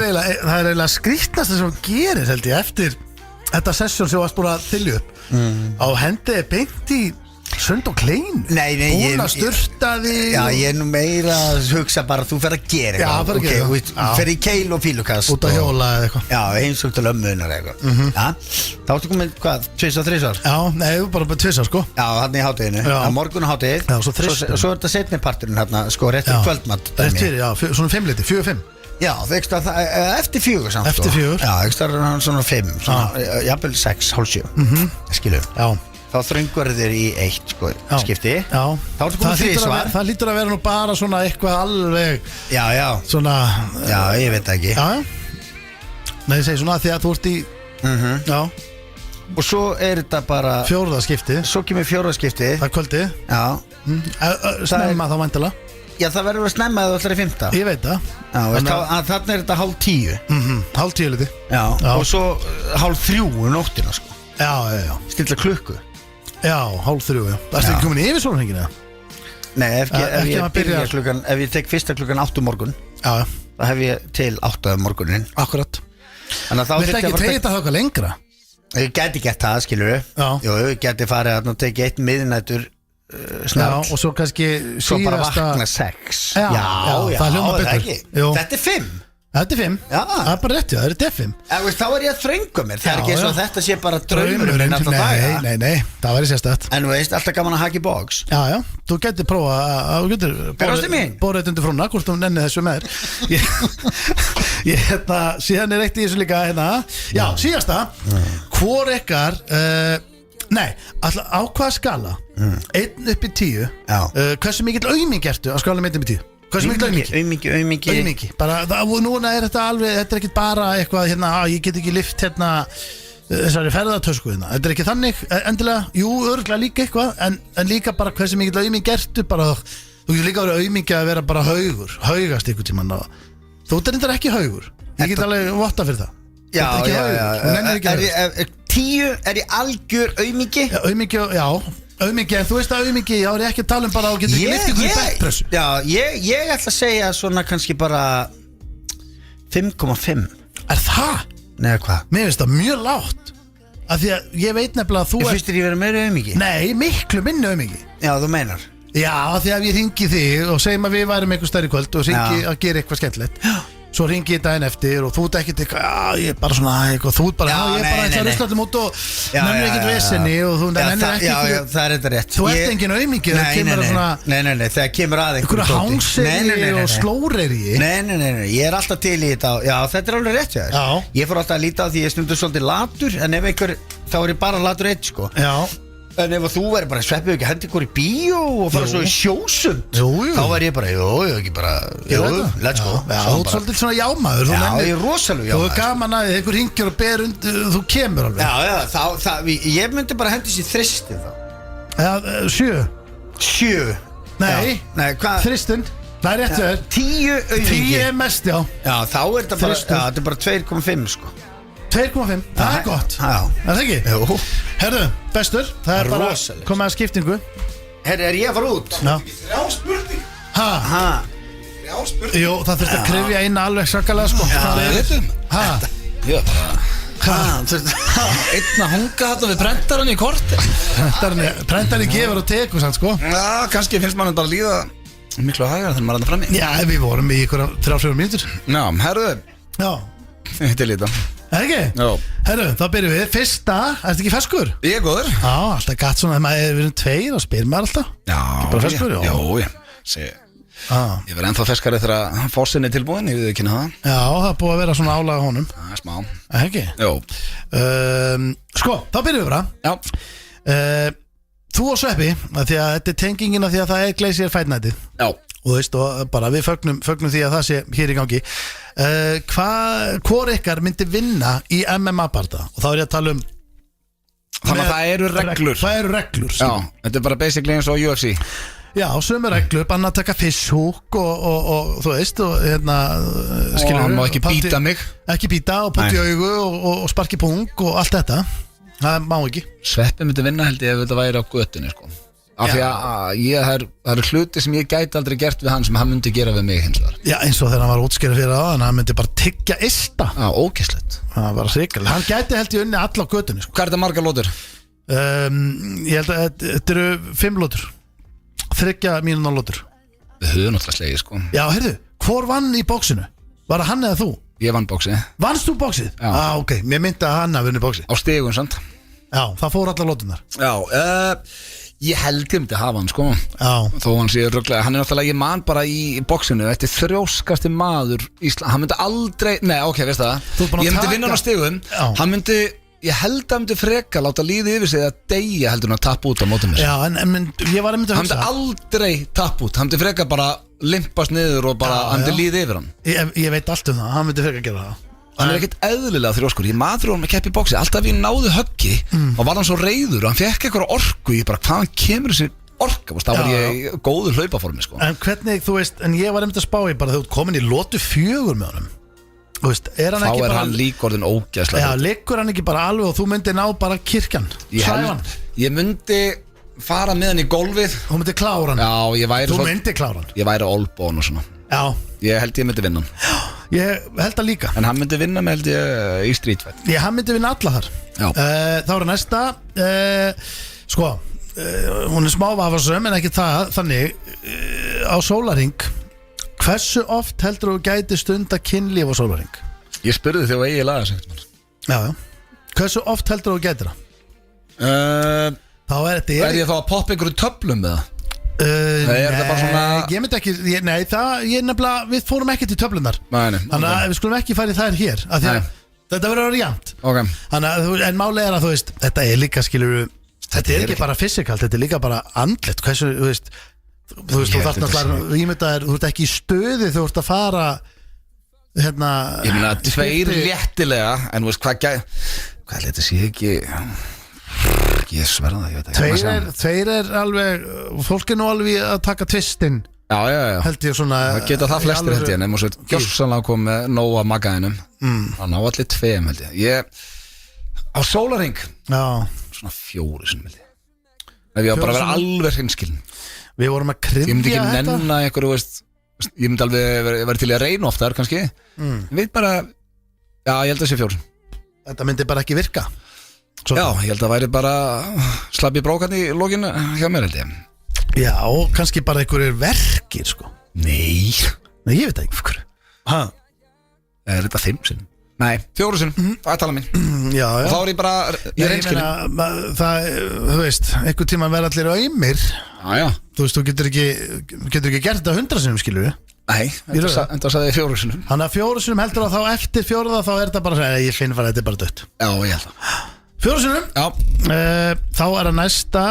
eiginlega skrítnast sem gerir held ég eftir þetta sessjón sem varst búin að þylja upp á hendiði beint í sund og klein. Nei, búin að sturta því. Já, ég er nú meira að hugsa bara að þú fer að gera eitthvað. Já, fer að gera eitthvað. Fer í keil og fílukast út að hjóla eða eitthvað. Já, heimsókn til ömmunar eitthvað. Já, þá ertu komið, hvað, 2-3 ár? Já, nei, bara 2 ár sko. Já, hann í hádeginu, að morgun á hádegið. Já, svo þristur. Svo er þetta seinni parturinn hérna, sko, rétt í kvöldmatt. Rétt fyrir, já, svona 5-leiti, 4-5. Já, eftir 4 samt. Eftir 4. Já, ekstra svona 5, jafnvel 6, hálf 7. Skilju. Já. Þá þröngur þér í 1 sko, skipti. Já. Þá ertu komið 3 svar. Það lítur að vera nú bara svona eitthvað alveg. Já. Svona. Já, ég veit það ekki. Já. Nei, ég segi svona því að þú ert í. Já. Og svo er þetta bara 4. skipti. Svo kemur 4. skipti. Það er kvöldi. Já. Snemma þá væntalega. Já, það verður að snemma að þú ætlar í 5. Ég veit það. Já, þarna er þetta 9:30. 9:30 liti. Já. Og svo 2:30 nóttina sko. Já. Stilla klukku. Já, 2:30, já. Það er ekki komin yfir svona hengina? Nei, ef ég tek fyrsta klukkan 8 morgun. Já. Það hef ég til 8 morgunin. Akkurat. Þannig að þá viltu ekki tegja þetta eitthvað lengra? Ég geti gett það, skilur við. Jú, ég geti farið að tekið 1 miðnættur snart. Já, og svo kannski svo bara vakna 6. Já, það hljóma betur. Þetta er 5. Þetta er 5, það er bara rétt, já, þetta er 5. Þá er ég að þrönga mér, það er ekki eins og þetta sé bara draumurinn alltaf daga. Nei, það væri sérstætt. En þú veist, alltaf gaman að haka í box. Já, þú getur prófa að, þú getur bórið undir frúna, hvort þú nennið þessu með þér. Síðan er eitt í þessu líka, já, síðasta, hvor ykkar, nei, alltaf á hvaða skala, 1 upp í 10, hversu mikill auðming ertu á skala 1 upp í 10? Hvað sem ekki auðmiki bara, núna er þetta alveg, þetta er ekki bara eitthvað ég get ekki lyft þessari ferðartösku þetta er ekki þannig, endilega, jú, örgulega líka eitthvað en líka bara hvað sem ekki auðmiki ertu bara, þú getur líka verið auðmiki að vera bara haugast ykkur tímann þú er ekki haugur, ég get alveg votta fyrir það. Já. 10 er í algjör auðmiki? Auðmiki, já auðmiki, en þú veist að auðmiki, þá er ég ekki að tala bara og getur ekki lyft ykkur í bekkpressu. Já, ég ætla að segja svona kannski bara 5,5. Er það? Nei, hvað? Mér finnst það mjög lágt af því að ég veit nefnilega að þú finnst þér ég vera meira auðmiki? Nei, miklu minni auðmiki. Já, þú meinar? Já, af því að ég ringi þig og segjum að við værum eitthvað stærri kvöld og ringi að gera eitthvað skemmtilegt. Svo ringi ég daginn eftir og þú ert ekkert eitthvað, ég er bara svona eitthvað, þú ert bara, ég er bara eitthvað ruslatum út og nennir ekkert vesenni og þú nennir ekki Já, það er þetta rétt. Þú ert engin auðmingi, það kemur að svona Nei, það kemur að einhverju hángseri og slóreri. Nei, ég er alltaf til í þetta. Já, þetta er alveg rétt, já. Ég fór alltaf að líta á því ég stundur svolítið latur, en ef einhver, þá er ég bara latur eitt, sko. Já. En ef þú verður bara sveppið ekki hendi ykkur í bíó og fara svo í sjósund þá verður ég bara, ekki bara let's go. Já, þú ert svolítið svona jámaður. Já, ég er rosalega jámaður. Þú er gaman að einhver hringir og ber undir, þú kemur alveg. Já, ég myndi bara hendi sér þristin þá. Já, 7. Nei, þristin. Það er rétt þér. 10 auðviki. 10 er mest, já. Já, þá er þetta bara, þetta er bara 2,5 sko. 2,5, það er gott. Er það ekki? Jú. Herðu, bestur, það er bara komið að skiptingu. Herðu, er ég að fara út? Já. 3 spurning. Ha? Já, spurning. Jú, það þurfti að krifja inn alveg svakalega sko. Ég Einn að hunga þetta við prentar hann í kort. Prentarinn gefur og tekur sann sko. Já, kannski finnst mann bara að líða miklu hægara þegar maður er að frammi. Já, við vorum í ykkur 3-4 mínútur. Já, herðu. Já. Þetta er lítið. Er ekki? Já. Herru, þá byrjum við. Fyrsta, ertu ekki ferskur? Ég er góður. Já, alltaf gatt svona, þegar við erum 2 og spyr maður alltaf. Já. Bara ferskur, já. Jó, ég verði ennþá ferskari þegar fórsinn er tilbúin, ég við ekki það. Já, það er búið að vera svona álaga honum. Það er smá. Ekki? Jó. Sko, þá byrjum við bara. Já. Þú og Sveppi, því að þetta er tengingin af því að það er Glacier Fight Nightið. Já. Og þú veist, og bara við fögnum því að það sé hér í gangi. Hvor ykkar myndi vinna í MMA-barda? Og þá er ég að tala um Þannig að það eru reglur. Það eru reglur. Já, þetta er bara basically eins og UFC. Já, sömu reglur, banna að taka fishhook og þú veist, og hérna og hann má ekki býta mig. Ekki býta og putti í augu og sparki pung og allt þetta. Það má ekki. Sveppi myndi vinna held ég ef þetta væri á götunni sko. Af því að það eru hluti sem ég gæti aldrei gert við hann sem hann myndi gera við mig hins vegar. Já, eins og þegar hann var útskýra fyrir það, hann myndi bara tyggja ista. Já, ógeðslegt. Það var sikkert. Hann gæti held ég unni alla á götunni sko. Hvað er þetta margar lótur? Ég held að þetta eru 5 lótur. 3 mínúna lótur. Við höfum náttúrulega slegið sko. Já, heyrðu, hvor vann í bóksinu? Var það hann eða þú? Ég vann bóksið. Vannst þú bóksið? Já. Ok, mér myndi að hann hafi vunnið bóksið. Á stigum, sant? Já, það fór allar lótunar. Já, ég held ég myndi hafa hann sko. Já. Þó hann sé rögglega, hann er náttúrulega, ég man bara í bóksinu. Þetta er þrjóskasti maður Ísland. Hann myndi aldrei, nei, ok, veist það. Ég myndi vinna hann á stigum. Já. Hann myndi, ég held að hann myndi freka láta líði yfir sig að deyja heldur hann að tappa út á mótum mér. Já, en ég var einmitt að hugsa. Hann myndi aldrei tappa út. Hann myndi freka bara limpast niður og bara hann myndi líði yfir hann. Ég veit allt um það, hann myndi freka gera það. Hann er ekkert eðlilega þrjóskur. Ég maður hann með keppi í bóksi. Alltaf ég náði höggi og var hann svo reiður og hann fekk eitthvað orku. Ég bara, hvaðan kemur þessi orka? Þá var ég góður hlaupaformi sko. En hvernig, þú veist, en ég var einmitt að spá í bara þegar þú komin í lotu 4 með honum. Þú veist, er hann þá ekki er bara hann líka orðin ógeðslega. Já, liggur hann ekki bara alveg og þú myndi ná bara kirkjan. Ég myndi fara með hann í gólfið. Þú myndi klára hann. Já, þú myndi klára hann. Ég væri olbón og svona. Já. Ég held ég myndi vinna hann. Já, ég held það líka. En hann myndi vinna með held ég í street fight. Já, hann myndi vinna alla þar. Þá er næsta sko, hún er smá vafasöm en ekki það, þannig á sólarhring. Hversu oft heldur þú gæti stunda kynlíf á sólarhring? Ég spurði þig á eigi lagasegt. Já. Hversu oft heldur þú gæti það? Þá er þetta Er ég þá að poppa einhverju töflum með það? Nei, svona... ég myndi ekki Nei, það, ég nefnilega, við fórum ekki til töflunar. Þannig að við skulum ekki fara í þær hér að þetta verður að vera jæmt. Þannig að, en málega er að þú veist, þetta er líka skilur. Þetta er ekki bara fysikalt, þetta er líka bara andlet. Hversu, þú veist, þú þarft náttúrulega ímyndaðir, þú ert ekki í stöði, þú ert að fara hérna. Ég meina, 2 léttilega. En þú veist, hvað þetta sé ekki. Ég sverða það, ég veit ekki. 2 er alveg, fólk er nú alveg að taka tvistinn. Já. Held ég svona. Það geta það flestir held ég, nefnum svo gjörsanlega kom með nóga magaðinum. Það ná allir 2 held ég. Á sólarhring. Já. Svona 4 sinni held ég. Ef ég á bara að vera alveg hreinskilin. Við vorum að kryfja þetta. Ég myndi ekki nenna einhverju, veist. Ég myndi alveg vera til að reyna oftar kannski. Ég veit bara, já, ég held að sé 4. Þetta myndi bara ekki virka. Já, ég held að það væri bara slabbi brókan í lókinu hjá mér held ég. Já, kannski bara einhverjir verkir sko. Nei, ég veit ekki. Er þetta 5 sinni? Nei, 4 sinni, það er tala mín. Já. Og þá er ég bara, ég er einskilin. Það, þú veist, einhver tíma verða allir auðmir. Já. Þú veist, þú getur ekki gert þetta 100 sinnum, skilur við. Nei, en það sagði ég 4 sinnum. Þannig að 4 sinnum heldur að þá eftir 4 þá er þetta bara, ég finn bara, þetta er bara dött. Já, ég held það. 4 sinnum. Já. Þá er að næsta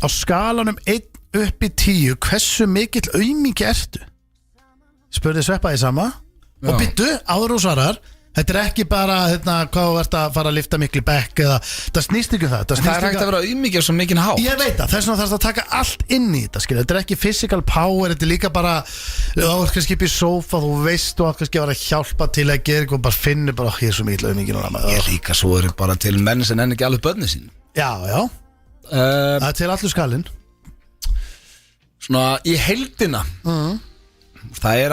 á skalanum 1 upp í 10. Hversu mikill aumingi ertu? Spurði Sveppa í sama. Og byttu, áður og svarar. Þetta er ekki bara, hvað þú ert að fara að lifta miklu bekk eða, það snýst ekki það. Það er hægt að vera auðmikið svo mikinn hátt. Ég veit það, þess vegna þarfst að taka allt inn í þetta, skilja. Þetta er ekki physical power, þetta er líka bara, þú ert kannski upp í sófa, þú veist, þú ert kannski að vera að hjálpa til að gera eitthvað, bara finnur bara, ég er svo mikil auðmikið núna. Ég líka svo eru bara til menn sem enn ekki alveg börni sín. Já. Það er til allur skalinn. Svona í heildina. Það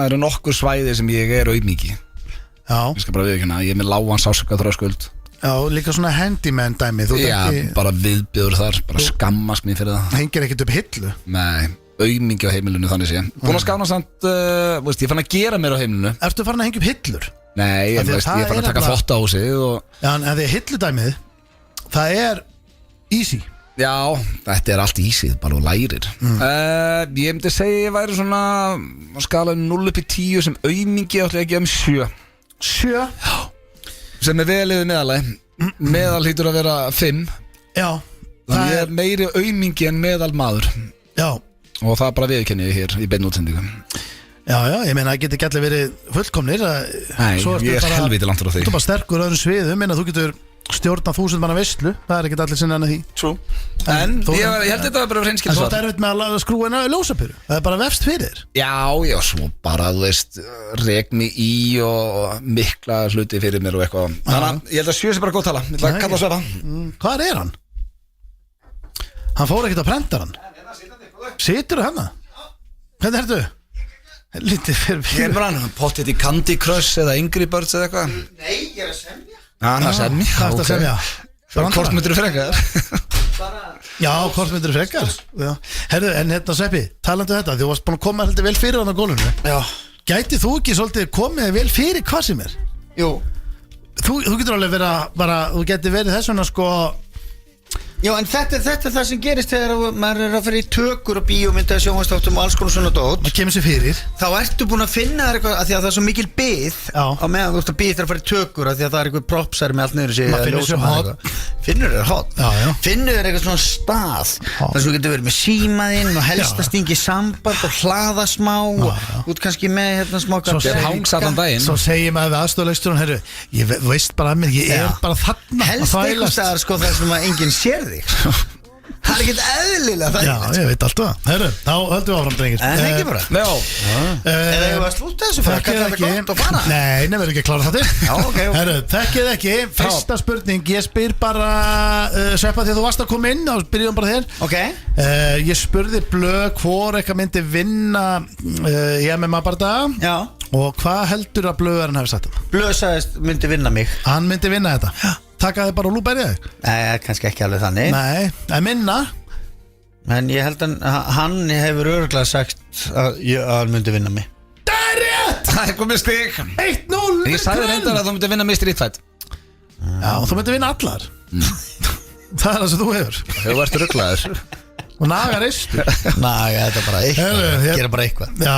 eru nokkur svæði sem ég er auðmiki. Já. Ég skal bara viðurkenna, ég er með lágan sársaukaþröskuld. Já, líka svona handyman dæmi. Já, bara viðbjóður þar, bara skammast mér fyrir það. Hengir ekkert upp hillu. Nei, auðmiki á heimilinu þannig sé. Búin að skána samt, ég fann að gera mér á heimilinu. Ertu farin að hengja upp hillur? Nei, ég fann að taka þvotta á sig Já, en því að hilludæmið, það er easy. Já, þetta er allt easy, bara og lærir. Ég myndi segja ég væri svona á skala 0 upp í 10 sem auðmiki ætla ég að gefa 7. 7? Já. Sem er vel yfir meðalagi. Meðal hlýtur að vera 5. Já. Þannig ég er meiri auðmingi en meðal maður. Já. Og það er bara viðurkenni hér í beinni útsendingu. Já, ég meina það getur ekki allir verið fullkomnir. Nei, ég er helviti langt frá því. Þú er bara sterkur öðrum sviðum, þú getur stjórna 1000 manna veislu. Það er ekki allir sinna en því. True. En ég held þetta bara hreinskil svar. En svo er erfitt með að skrúa inn á ljósapyru. Það er bara vefst fyrir þér. Já, svo bara, þú veist, regni í og mikla hluti fyrir mér og eitthvað. Þannig að ég held að 7 sé bara góð tala. Ég ætla að kalla Sveppa. Hvað er hann? Hann fór ekkert að prenta hann. Situr þú hérna? Hvernig ertu? Lítið fyrir Ég er bara hann, pottet í Candy Crush eða Angry Birds eða eitthvað. Nei, ég er að semja. Hann að semja? Hvað er þetta að semja? Hvort myndir þú frekar? Já, hvort myndir þú frekar? Herru, en hérna Sveppi, talandu þetta, þú varst búin að koma heldur vel fyrir hann á gólfinu. Já. Gæti þú ekki svolítið komið vel fyrir hvað sem er? Jú. Þú getur alveg verið að bara, þú getur verið þess vegna sko. Já, en þetta er það sem gerist þegar maður er að fyrir í tökur og bíómynda, sjónvarpsþáttum og alls konar svona dót. Maður kemur sér fyrir. Þá ertu búin að finna þér eitthvað, af því að það er svo mikil bið á meðan þú ert að bíða þér að fara í tökur, af því að það er eitthvað propsar með allt niður í sig. Maður finnur sér hot. Finnur þér hot. Já. Finnur þér eitthvað svona stað þar sem þú getur verið með símaðinn og helst að stingi samband og hlaða smá og út kannski með hérna smá Svo segir maður við aðstofleikstjórun, herru, ég veist bara að mér, ég er bara þarna helst eitthvað staðar sko þar sem að enginn sér þig. Það er ekkert eðlilega það. Já, ég veit allt það. Herru, þá höldum við áfram, drengir. En ekki bara. Eða ég var að slúta þessu fyrir að kalla þetta gott og fara. Nei, verður ekki að klára það til. Já, ok. Herru, þekkið ekki. Fyrsta spurning, ég spyr bara Sveppa, því að þú varst að koma inn, þá byrjum bara þér. Ok. Ég spurði Blöð hvor eitthvað myndi vinna í MMA-bardaga. Já. Og hvað heldur að Blöðarinn hafi sagt það? Blöð sagðist myndi vinna mig. Hann myndi vinna þetta. Já. Taka þið bara og lúberja þig? Nei, kannski ekki alveg þannig. Nei, en minna. En ég held að hann hefur örgulega sagt að hann myndi vinna mig. Það er rétt! Það er komið stig 1-0. Ég sagði reyndar að þú myndi vinna mig í Street Fight. Já, og þú myndi vinna allar. Það er það sem þú hefur. Þú ert rugglaður. Og nagar eistu. Naga, þetta er bara eitthvað. Gera bara eitthvað. Já,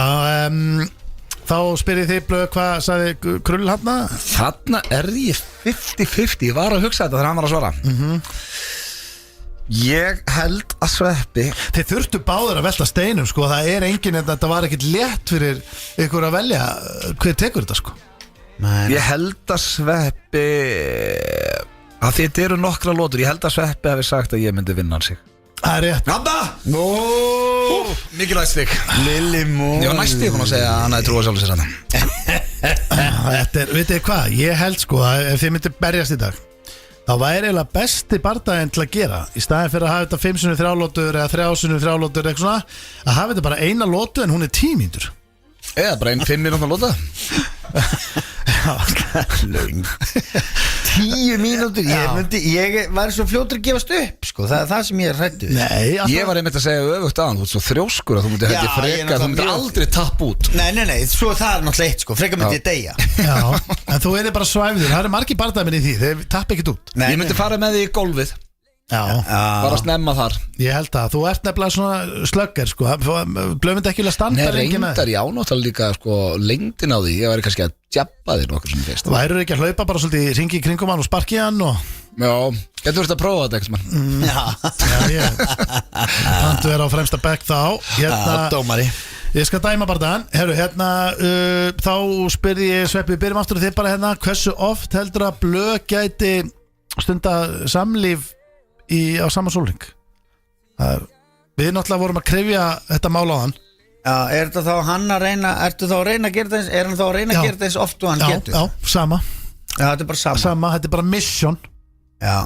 þá spyr ég þig Blöð, hvað sagði Krull hann? Þarna er ég 50-50. Ég var að hugsa þetta þegar hann var að svara. Ég held að Sveppi. Þið þurftu báður að velta steinum sko. Það er enginn en þetta var ekkert létt fyrir ykkur að velja hver tekur þetta sko. Ég held að Sveppi, að þetta eru nokkra lótur, ég held að Sveppi hafi sagt að ég myndi vinna hann sig. Það er rétt. Nanda! Mikilvægt stig. Lillimó. Ég var næstu að segja að hann hefði trúið sjálf sér hann. Þetta er, vitið þið hvað, ég held sko að ef þið myndir berjast í dag, þá væri eiginlega besti bardaginn til að gera, í staðin fyrir að hafa þetta 5x3 lótur eða 3x3 lótur eitthvað svona, að hafa þetta bara eina lótu en hún er 10 mínútur. Eða bara 5 mínútur lóta. Lögn 10 mínútur. Ég var svo fljótur að gefast upp sko. Það er það sem ég er hræddur við. Nei, ég var einmitt að segja öfugt aðan. Þú ert svo þrjóskur að þú myndir ekki freka. Þú myndir aldrei tappa út. Nei, svo það er náttúrulega eitt sko. Freka myndi ég deyja. Já, en þú er bara svæfður. Það eru margir bardagamenn í því. Þeir tappa ekkert út. Ég myndi fara með því í gólfið. Já. Bara snemma þar. Ég held að þú ert nefnilega svona slögger sko. Blöfum ekki að standa lengi með. Nei, reyndar ég ánáttúrulega líka sko, lengdin á því. Ég væri kannski að djabba þér nokkur sem fyrst. Værið ekki að hlaupa bara svolítið í ringi kringum hann og sparki hann og... Já, getur þú verið að prófa þetta eitthvað Já, ég Tantu er á fremsta bekk þá dómari. Ég skal dæma bara þann. Herru, þá spyrði ég Sveppi, byrjum aftur þig bara hversu oft heldur að Blöð gæti stunda samlíf á sama sólring? Við náttúrulega vorum að krefja þetta mál á hann. Já, er þetta þá hann að reyna, ertu þá að reyna að gera það eins, er hann þá að reyna að gera það eins oft og hann getur? Já, sama. Já, þetta er bara sama. Þetta er bara mission. Já.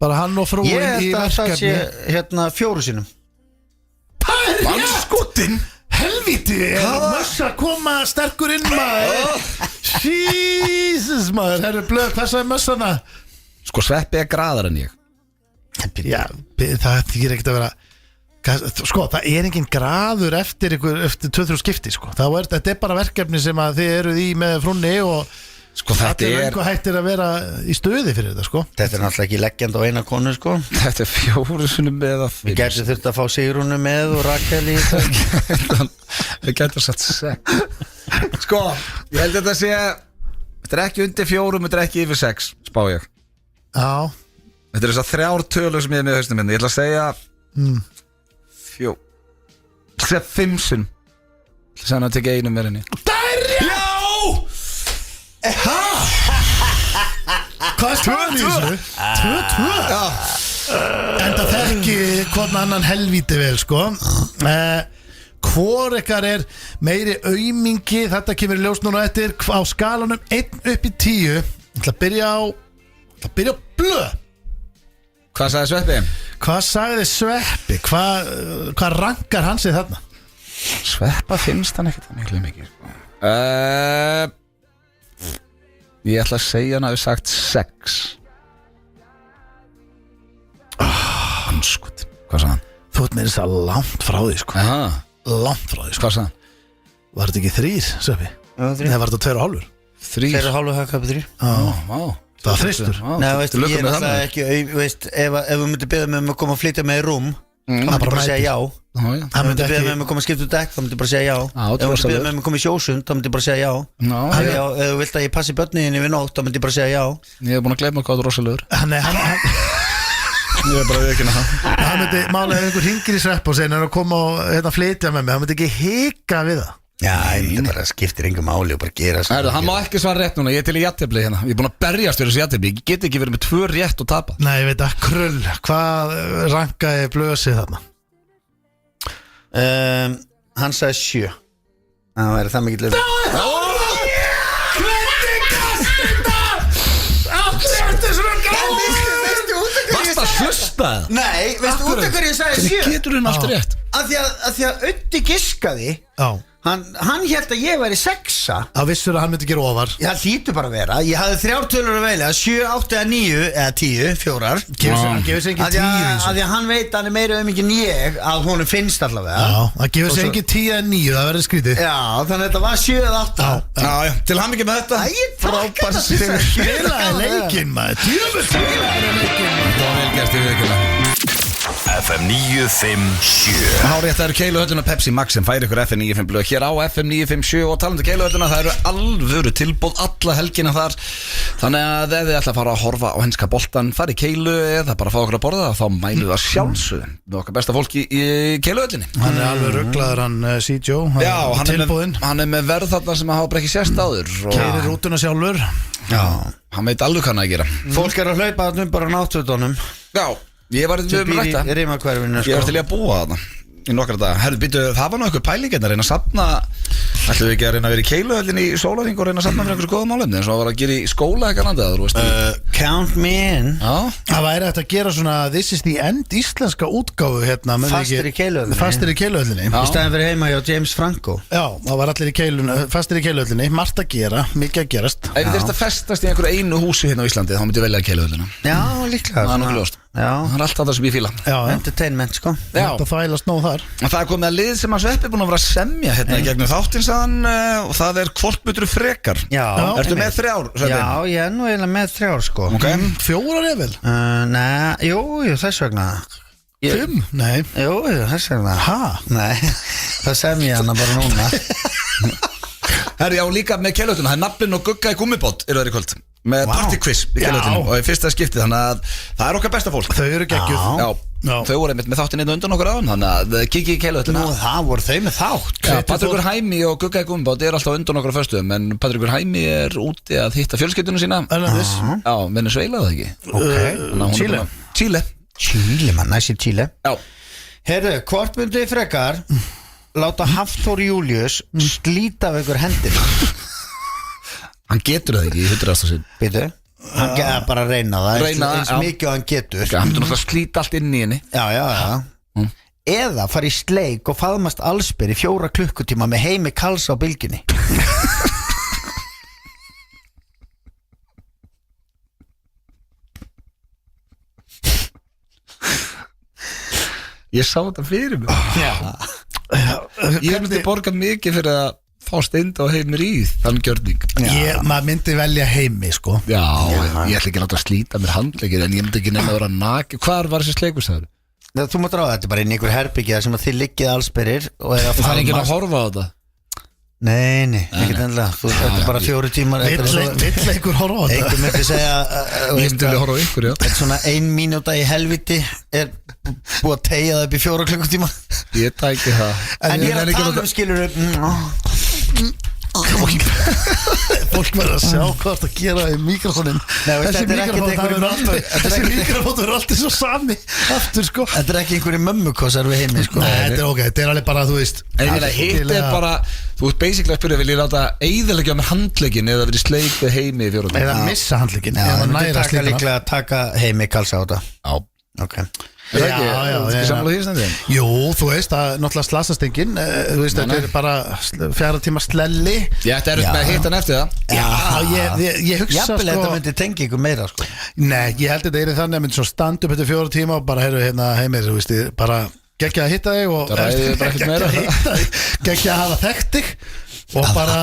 Bara hann og frúin í verkefni. Ég held að það sé 4 sinnum. Það er vanskotinn. Helviti helvíti Mössa koma sterkur inn maður Jesus maður Herru blöð, hvað sagði Mössana? Sko Sveppi graðar en ég. Já, það þýr ekkert að vera Sko, það engin graður eftir 2-3 skipti sko. Þetta bara verkefni sem að þið eruð í með frunni og sko þetta er hættir að vera í stuði fyrir þetta sko. Þetta náttúrulega ekki leggjand á eina konu sko. Þetta 4 sinnum með að Við gætum þurft að fá Sigrúnu með og Rakel í þetta. Við gætum satt 6. Sko, ég held að þetta sé þetta ekki undir 4, þetta ekki yfir 6 spá ég. Já. Þetta þessar 3 tölur sem ég er með hausnum minni. Ég ætla að segja 4. Ég ætla að segja 5 sinn. Ég ætla að segja hann að tekja einu með henni. Já! Hvað er staðan í þessu? 2-2 Enda þekki hvern annan helvíti vel sko Hvor ykkar er meiri aumingi Þetta kemur í ljós núna eftir á skalanum 1 upp í 10 Ég ætla að byrja á blöð Hvað sagði Sveppi? Hvað sagði Sveppi? Hvað rankar hann sig þarna? Sveppa finnst hann ekkert miklu mikið Ég ætla að segja hann hafi sagt 6 Hanskot Hvað sagði hann? Þú ert með þess að langt frá því sko Aha. Langt frá því sko Hvað sagði hann? Var þetta ekki 3, Sveppi? Nei, var þetta 2,5 3 2,5 höfkapi 3 Vá Það var þristur Nei, veist, ég er alltaf ekki veist, ef við myndum beða mig að koma að flytja með í rúm þá myndi bara segja já Ef við myndum beða mig að koma að skipta dekk þá myndi bara segja já Ef við myndum beða mig að koma í sjósund þá myndi bara segja já Ef þú vilt að ég passi börniðinni við nótt þá myndi bara segja já Ég hef búin að gleyma hvað þú er rosalegur Ég er bara að viðkynna það myndi málega ef einhver hringir í Svepp og segir hann er að koma og flytja með mig hann myndi ekki hika við það Já, ég bara skiptir engum máli og bara gera Hann má ekki svara rétt núna, ég er til í jafntefli hérna Ég er búin að berjast fyrir þessu jafntefli Ég get ekki verið með 2 rétt og tapa Nei, ég veit að krull, hvað rankaði blöðsið þarna? Hann sagði 7 Það væri það mikið lög Hvernig gast þetta? Allir eftir svona gáð Varst að hlusta það? Nei, veistu út af hverju ég sagði 7 Hvernig getur hún allt rétt? Af því að Öddi giskaði Já Hann hélt að ég væri 6 Það vissur að hann myndi gera ofar Það hlýtur bara að vera Ég hafði 3 tölur að velja 7, 8 eða 9 eða 10, 4 Hann gefur sér engin 10 Af því að hann veit að hann er meira en ég að honum finnst allavega Já, hann gefur sér engin 10 eða 9 Það verður skrítið Já, þannig að þetta var 7 eða 8 Já, til hann ekki með þetta Frábær sigur Spilaði leikinn maður Djöfull spilaði leikinn Það var vel gert í viðkjöla FM 957 Hárið, það eru Keiluhölluna Pepsi Max sem færi ykkur FM 95 blöð hér á FM 957 og talandi Keiluhölluna, það eru alvöru tilbúð alla helgina þar þannig að ef þið ætla að fara að horfa á henska boltan fara í Keilu eða bara fá okkur að borða þá mælum við að sjálfsögum með okkar besta fólki í Keiluhöllinni Hann er alveg rugglaður hann C.J. Já, hann er með verð þarna sem að hafa bara ekki sérst áður Keirir rútuna sjálfur Já, hann veit alveg hvað hann að gera Fólk er að hlaupa bara náttúrunum Já Ég var til í að búa þarna í nokkra daga. Herðu, býtu, það var nú eitthvað pæling að reyna að safna. Ætlum við ekki að reyna að vera í Keiluhöllinni í sólarhring og reyna að safna fyrir einhversu góða málefni eins og að vera að gera í skóla eitthvað landið, þú veist. Count me in. Já. Það væri hægt að gera svona This is the end íslenska útgáfu hérna, Fastir í Keiluhöllinni. Fastir í Keiluhöllinni. Í staðin fyrir heima hjá James Franco. Já, það var allir í Keiluhöllinni, fastir í Keiluhöllinni, margt að gera, mikið að gerast. Ef þið erst að festast í einhverju einu húsi hérna á Íslandi þá myndi ég velja Keiluhöllina. Já, líklega. Það er nokkuð ljóst. Já. Það er alltaf það sem ég fíla. Já, entertainment sko. Já. Það þvælast nóg þar. Og það er komið að lið sem að Sveppi er búin að vera að semja hérna gegnum þáttinn sagðan og það er hvort betur frekar. Já. Ertu með 3 Sveppi? Já, ég er nú eiginlega með 3 sko. Ok. 4 er vel? Nei, jú, þess vegna. 5? Nei. Jú, þess vegna. Ha? Nei, það semja hana bara núna. Herri, já, líka með Keiluhöllina, það er naflinn og gugga í gummibót eru þeir í kvöld með partyquiz í Keiluhöllinni og í fyrsta skiptið þannig að það er okkar besta fólk. Þau eru geggjuð. Já, þau voru einmitt með þáttinn einn undan okkur aðan þannig að kikið í Keiluhöllina. Nú, það voru þau með þátt. Já, Patrikur Hæmi og gugga í gummibót er alltaf undan okkur á föstuðum en Patrikur Hæmi er úti að hitta fjölskyldunum sína. Já, Venezuela það ekki. Chile, man, næst í Chile. Já. Herru, hvort myndi þið frekar láta Hafþór Július slíta af einhver hendina? Hann getur það ekki í 100. sinn. Býtu, hann getur bara að reyna það eins mikið og hann getur. Hann getur náttúrulega slíta allt inn í henni. Já. eða fara í sleik og faðmast allsber í 4 klukkutíma með Heimi Karls á bylgjunni? Ég sá þetta fyrir mig Ég myndi borga mikið fyrir að fá Steinda og Heimir í þann gjörning Maður myndi velja Heimi sko. Já, ég ætla ekki að láta slíta mér handleikir en ég myndi ekki nefna að vera naki Hvar var þessi sleikustöður? Þú mátt ráða, þetta er bara inn í einhver herbyggja sem að þið liggið allsberir Það er ekki að horfa á þetta Nei, ekkert endilega Þetta er bara 4 tímar Vill einhver horfa á þetta? Einhver myndi segja Ég myndi vilja horfa á ykkur, já Þetta er svona 1 mínúta í helviti er búið að tegja það upp í 4 klukkutíma Ég tæki það En ég er að tala skilur Fólk verður að sjá hvað það gera í mikrofónin Þessi mikrofón er alltaf svo sami aftur sko Þetta er ekki einhverju mömmukossar við Heimi sko Nei, þetta er ok, þetta er alveg bara, þú veist Hitt er bara, þú veist basically að spyrja vil ég láta eyðileggja mér handlegin eða verið sleik við Heimi í 4 tíma Eða missa handlegin Það myndi líklega að taka Heimi Karls á þetta Já Ok Er það ekki? Ekki samla því stendin? Jú, þú veist, það er náttúrulega slasastengin Þú veist, þetta er bara 4 tíma slelli Ég ætti erut með að hitta hann eftir það Já, ég hugsa Jafnvel sko þetta myndi tengja ykkur meira sko Nei, ég held þetta er þannig að myndi svo standa upp eftir 4 tíma og bara, heyrðu, hérna, Heimir, þú veist, bara geggja að hitta þig og Það ræði bara ekkert meira geggja að hafa þekkt þig og bara,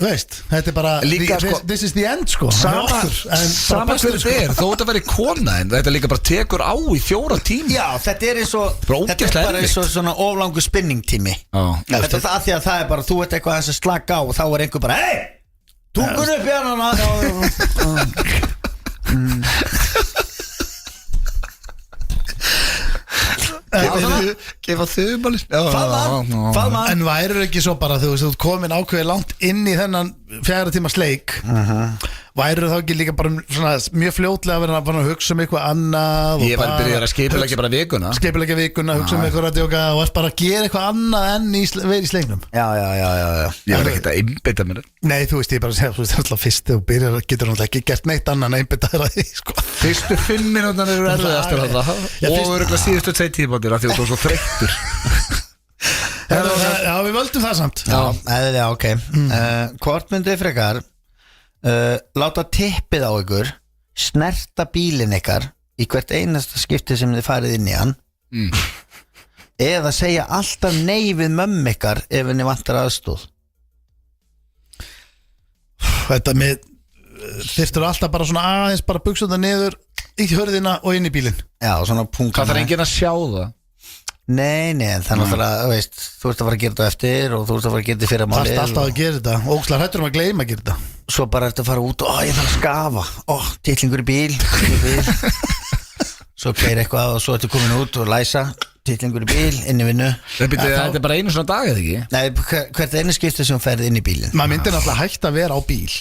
þú veist, þetta er bara Líka, sko, this is the end, sko Sama hver þetta er, þó þetta verið kona en þetta líka bara tekur á í 4 tíma Já, þetta er eins og Þetta er bara eins og svona oflangu spinningtími Þetta er það því að það er bara þú ert eitthvað að slaka á og þá er einhver bara Hey, tungun upp hérna Gefa þumalist Faðmann En værir ekki svo bara, þú veist, þú ert komin ákveðið langt inn í þennan 4 tíma sleik Værir þá ekki líka bara svona mjög fljótlega að vera að hugsa eitthvað annað Ég var byrjað að skipulegja bara vikuna Skipulegja vikuna, hugsa eitthvað radioga og varst bara að gera eitthvað annað enn verið í sleiknum Já Ég var ekkert að einbeita mér Nei, þú veist, ég bara að segja, þú veist, alltaf fyrst þegar þú byrjar getur náttúrulega ekki gert neitt annað en einbeita þér að því, sko Fyrstu 5 minútnar eru erfiðastar þarna og örugglega síðustu 2 tímabil af því þú er svo þreyttur Já, við völdum það samt Já, ok Hvort myndið frekar láta tippið á ykkur snerta bílinn ykkar í hvert einasta skipti sem þið farið inn í hann eða segja alltaf nei við mömmu ykkar ef henni vantar aðstóð Þetta með þyrftur alltaf bara svona aðeins bara buksa þetta niður í hörðina og inn í bílinn Já, svona punkt Hvað þarf enginn að sjá það? Nei, en það er náttúrulega, veist, þú ert að fara að gera þetta eftir og þú ert að fara að gera þetta fyrir að máli Það er alltaf að gera þetta, ógslag hættur að gleyma að gera þetta Svo bara ertu að fara út og ég þarf að skafa titlingur í bíl Svo geir eitthvað og svo ertu komin út og læsa titlingur í bíl, inn í vinnu Þetta er bara einu svona dag, eða ekki? Nei, hvert einu skipti sem ferð inn í bílinn Maður myndir náttúrulega hægt að vera á bíl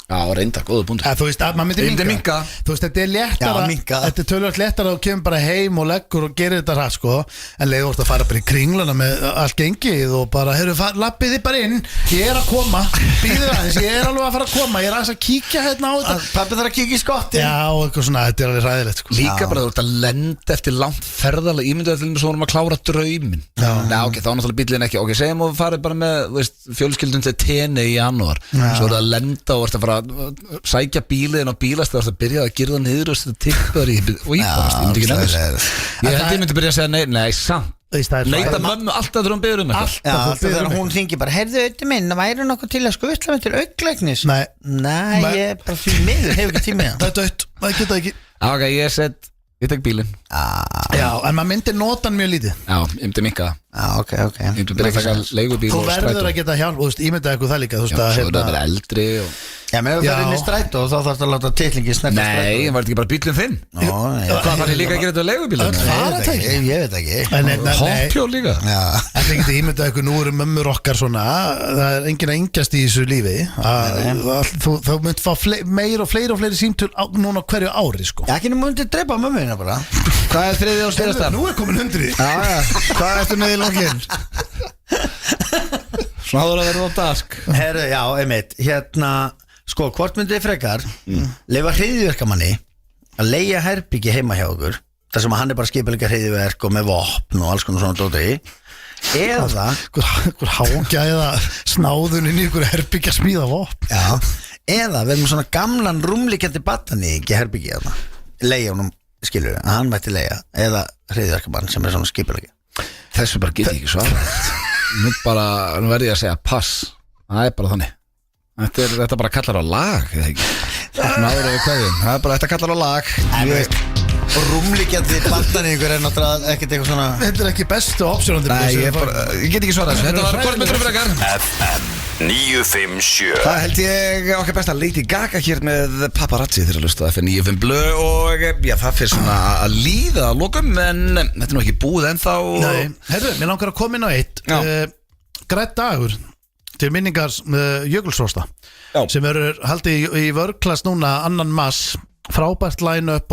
Já, reynda, góða búndur Þú veist, að maður myndir minka Þú veist, þetta er léttara Þetta er tölvöld léttara að þú kemur bara heim og leggur og gerir þetta rætt, sko En leiður þú að fara bara í kringluna með allt gengið og bara, lappið þið bara inn Ég er að koma, býðið aðeins, ég er alveg að fara að koma Ég er aðeins að kíkja hérna á þetta Pappi þarf að kíkja í skottin Já, og eitthvað svona, þetta er alveg ræðilegt, sko Líka bara þú ert að lenda eftir langt ferðalega Ímyndaðu til þess að vorum að klára drauminn Nei, ok, þá náttúrulega bíllinn ekki Ok, segjum að við farið bara með, veist, fjölskyldun til Tenni í janúar Svo er það að lenda og ert að fara sækja bíliðin á bílastæð og byrja að gera það niður og þetta tippar í og íbáðast, ég myndi ekki nefnast ég held ég myndi byrja að segja nei, samt neita mömmu alltaf þegar hún byrður um þetta alltaf þegar hún ringi bara heyrðu auðvitað minn, væri nokkuð til að skutla með til auglæknis nei, ég er bara fyrir miður, hefur ekki tímið það er dött, það geta ekki ok, ég tek bílinn já, en maður myndir nota hann mjög lítið já, ég myndi minka ok ég myndi byrja að taka leigubíl þú og strætó verður að geta hjálp, þú veist, ég myndi eitthvað það líka já, svo er það að vera eldri Já, menn ef þú fyrir inn í strætó og þá þarfst að láta titlingi snerta strætó Nei, var þetta ekki bara bílinn þinn? Hvað var ég líka að gera þetta á leigubílinn? Ég veit ekki Hoppjól líka Það er ekki ímyndað eitthvað, nú eru mömmur okkar svona það er enginn að yngjast í þessu lífi þú mynd fá meir og fleiri símtöl núna hverju ári sko. Já, ekki nú myndið drepa mömmuna bara Hvað er þriðja og síðasta? Nú er komin 100 Hvað ertu með í lokinn? Svona áður að vera á dask Herru, já, einmitt Hérna, sko, hvort myndið frekar Leifa hryðjuverkamanni að leigja herbyggi heima hjá okkur það sem hann bara skipulega hreiðiverk og með vopn og alls konar svona dóti. Eða Hver hágja eða snáðun inn í ykkur herbyggja smíða vopn. Já, eða við erum svona gamlan rúmlíkjandi batani ekki herbyggja þarna. Leigja honum, skilur við, að hann mætti leigja. Eða hreiðiverkamann sem svona skipulega. Þessu bara get ég ekki svara. Nú verði ég að segja pass. Það er bara þannig. Þetta bara kallar á lag, eða ekki? Þetta kallar á lag. Og rúmlíkjandi batani ykkur náttúrulega ekkert eitthvað svona. Þetta ekki bestu opsjónandi. Nei, ég get ekki svarað þessu. Þetta var kortmyndur frekar. FM 957. Það held ég okkar besta Lady Gaga hér með Paparazzi þegar að lusta FM 95 Blö. Og já, það fyrir svona að líða að lokum. En þetta nú ekki búið ennþá. Nei, herru, mér langar að koma inn á eitt. Grænn dagur til minningar Jökulsrósta sem verður haldið í vörklass núna 2. mars. Frábært line-up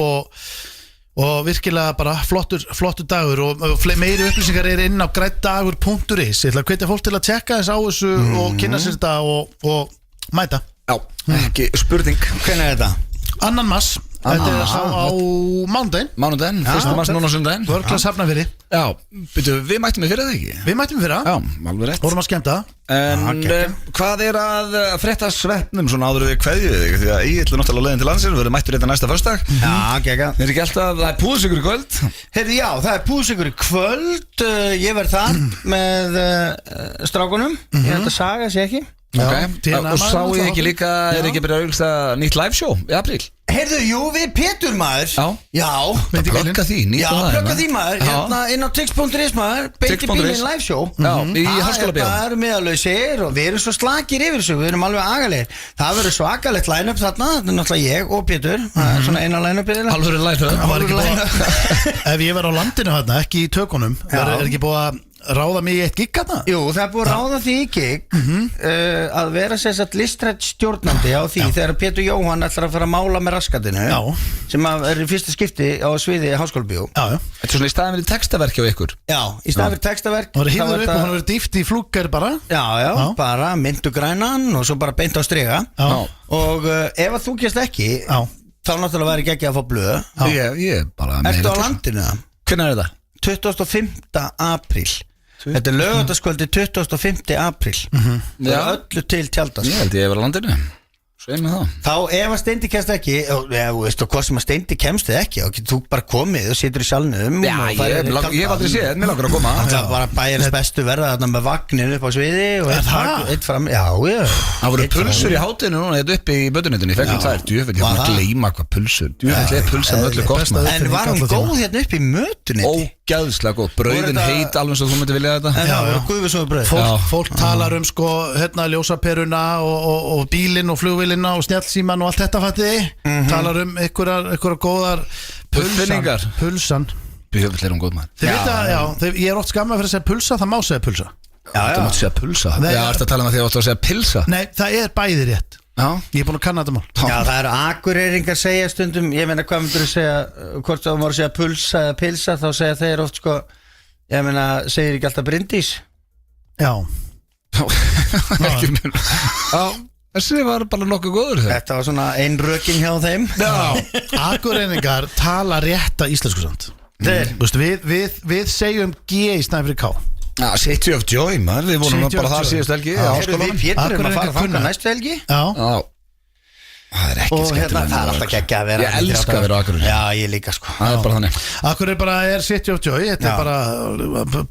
og virkilega bara flottur dagur og meiri upplýsingar inn á grændagur.is. Ég ætla að hvetja fólk til að tjekka þess á þessu og kynna sér þetta og mæta. Já, ekki spurning. Hvernig er þetta? 2. mars. Þetta er á mánudaginn 1. mars núna á sundaginn. Vörklass Hafnarfirði. Já, við mættum við fyrir það ekki? Við mættum við fyrir það. Já, alveg rétt. Vorum að skemmta. En hvað er að frétta svefnum svona áður við kveðjum þig? Því að ég ætla náttúrulega leiðin til landsins. Við verðum mættur þetta næsta föstudag. Já, gekka. Er ekki alltaf, það er púðsikur í kvöld? Heyrðu, já, það er púðsikur í kvöld. Ég verð þar með strákunum. Ég held að Saga sé ekki. Og sá ég ekki líka, er ekki byrjað að auglýsa nýtt live show í apríl? Heyrðu, jú, við Pétur maður. Já. Það plögga því, nýtt og það. Já, plögga því maður. Hérna inn á tix.is maður. Beiti bílinn live show. Já, í Háskólabíó. Það eru meðalausir og við erum svo slakir yfir þessu. Við erum alveg agalegir. Það verður svakalegt line-up þarna. Það er náttúrulega ég og Pétur. Það er svona eina line-upið. Alvöru line-up. Ef ég var á landinu þarna, ekki í tökunum, er ekki búið að ráða mig í eitt gig þarna? Jú, það er búið að ráða því í gig að vera sérstætt listrætt stjórnandi á því þegar Pétur Jóhann ætlar að fara að mála með raskatinu sem er í fyrsta skipti á sviði Háskólabíó. Þetta er svona í staðin verið textaverk hjá ykkur? Já, í staðin verið textaverk. Það verið hýður upp og hann verið dýft í flúkar bara? Já, bara myndu grænan og svo bara beint á striga. Og ef að þú kemst ekki þá náttúrulega væri ekki að fá blöð. Ég bara... Ertu á landinu það? Hvernig er þetta? 25. apríl. Þetta er laugardagskvöldi 25. apríl. Það er öllu til tjaldast. Ég held ég var á landinu. Sveið með það. Þá ef að Steindi kemst ekki, þú veist og hvað sem að Steindi kemst þið ekki, og þú bara komið og situr í salnum. Já, ég hef aldrei séð, mér langar að koma. Það var bara bæjarins bestu verða þarna með vagnin upp á sviði og eitt fram. Já. Það voru pulsur í hátinu núna, þetta uppi í bötunitinu. Ég fekk það, djöfell, ég var að gleyma hvað pulsur. Djöfell er pulsa með öllu gott maður. En var hún góð hérna uppi í mötuniti? Ógeðslega góð, brauðin heit alveg svo þú myndir vilja þetta. Já, guðvísum brauð. Fólk talar sko hérna ljósaperuna og bílinn og flugvélina og snjallsíman og allt þetta fattiði. Talar einhverjar góðar pulsan. Bjöfell er hún góð maður. Þið vita, ég er oft skammað fyrir að segja pulsa, það má segja pulsa. Það mátt segja pulsa. Já, ertu að tala um að því að þú ætti að segja pilsa? Nei, það er bæði rétt. Ég er búin að kanna þetta mál. Já, það eru akureyringar segja stundum, ég meina hvað myndur þú segja, hvort það voru að segja pulsa eða pilsa, þá segja þeir oft sko, ég meina, segir ekki alltaf Bryndís? Já. Ekki mér. Þessi var bara nokkuð góður þegar. Þetta var svona ein rökin hjá þeim. Akureyringar tala rétta íslensku samt. Við segjum G í snæði fyrir K. City of Joy, maður, við vorum bara það síðust helgi. Við Pétur erum að fara þangað næstu helgi. Já. Það er ekki skemmtilega. Það er alltaf ekki að vera. Ég elska að vera á Akureyri. Já, ég líka sko. Það er bara þannig. Akureyri bara er City of Joy. Þetta er bara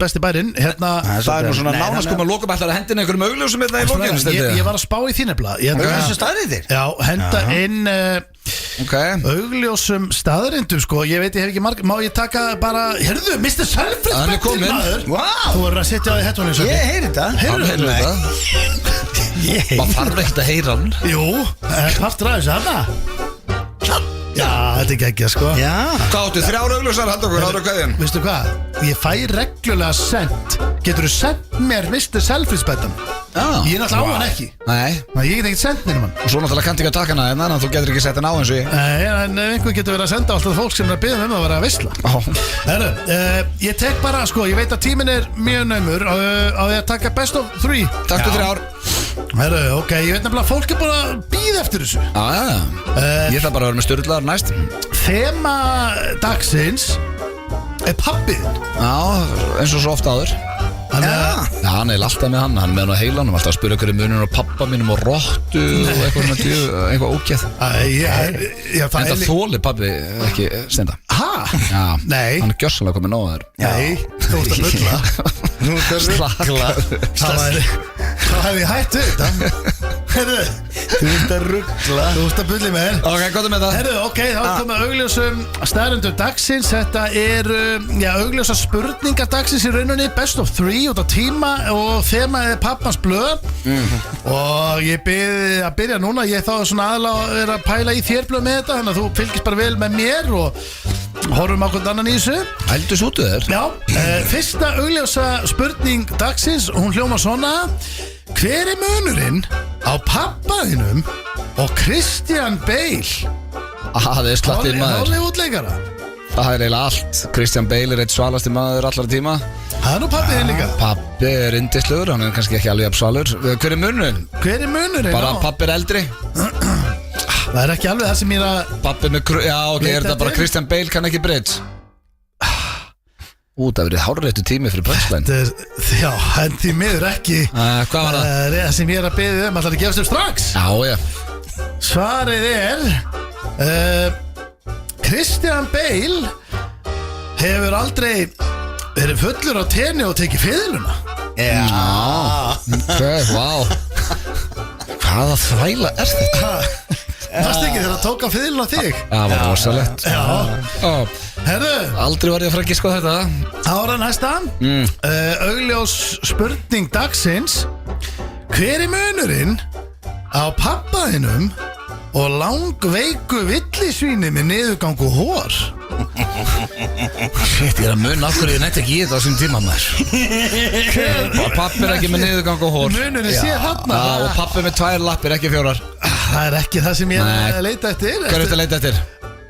besti bærinn. Það er nú svona nánast koma að loka með allar hendina einhverjum augljósum hérna í lokinu. Ég var að spá í þínefla. Augljósum staðreyndir? Já, henda inn augljósum staðreyndur sko. Ég veit ég hef ekki marg. Má ég taka bara, heyrðu, Mr. Selfridge maður. Þú verður að setja á því hettunni. Ég heyri þetta. Maður þarf ekkert að heyra hann. Jú, partur af þessu hana. Já, þetta er geggja sko. Hvað áttu, 3 augljósar handa okkur ára kveðin? Veistu hvað, ég fæ reglulega sent. Getur þú sent mér Mr. Selfridge betan? Ég er náttúrulega á hann ekki. Nei, ég get ekkert sent mér um hann. Og svo náttúrulega kannt ekki að taka hana en þannig að þú getur ekki sett hann á eins og ég. Nei, en einhver getur verið að senda alltaf fólk sem er að biðja um að vera að veisla. Ég tek bara, sko, ég veit að tíminn er mjög naumur á því að taka best of 3. Taktu 3 ár. Ok, ég veit nefnilega að fólk er búin að bíða eftir þessu. Ég ætla bara að vera með Sturlaðar næst. Þema dagsins er pappið Já, eins og svo ofta áður Já, hann er alltaf með hann með hann á heilanum, alltaf að spyrja hverju munur á pappa mínum og rottu og eitthvað svona eitthvað ógeð En það þóli pappi ekki stenda Já, Nei hann er gjörsanlega komið nóg þér Nei, þú ert að bulla Nú ert að ruggla Það hefði hættu þetta Herðu Þú ert að ruggla Þú ert að bulli með þér Ok, gott með það Herðu, ok, þá komum við augljósum staðrendum dagsins Þetta er, augljósa spurningar dagsins í rauninni Best of 3 út á tíma og þema er pappans blöð Og ég byrði að byrja núna Ég þá svona aðalega að vera að pæla í þér blöð með þetta Þannig að þú fylgist bara vel með mér og horfum á hvern annan í þessu Ældus út þér Já, fyrsta augljósa spurning dagsins Hún hljóma svona Hver er munurinn á pappaðinum og Christian Bale? Það er slattið maður Hollywoodleikara Það er eiginlega allt Christian Bale er eitt svalasti maður allar tíma Það er nú pappiðin líka Pappi er yndislegur, hann er kannski ekki alveg svalur Hver er munurinn? Hver er munurinn? Bara pappi er eldri Það er ekki alveg það sem ég er að Pappi með já ok, er þetta bara Christian Bale kann ekki bridge Það verið hárréttu tími fyrir punchline Já, en því miður ekki Hvað var það? Það sem ég er að beðið ætlar að gefast upp strax Já, Svarið er Christian Bale hefur aldrei verið fullur á tenni og tekið fiðluna ok, wow Hvaða þvæla er þetta? Það stekki þegar það tók á fiðluna þig Það var rosalegt Herðu Aldrei var ég að fara að giska á þetta Ára næsta Augljós spurning dagsins Hver er munurinn á pappaðinum og langveiku villisvíni með niðurgang og hór? Shit, ég er að muna af hverju ég nætti ekki í þetta á þessum tíma maður Pappi er ekki með niðurgang og hór Munurinn sé þarna Og pappi með 2 lappir, ekki 4 Það er ekki það sem ég er Nei. að leita eftir Hvað er þetta að leita eftir?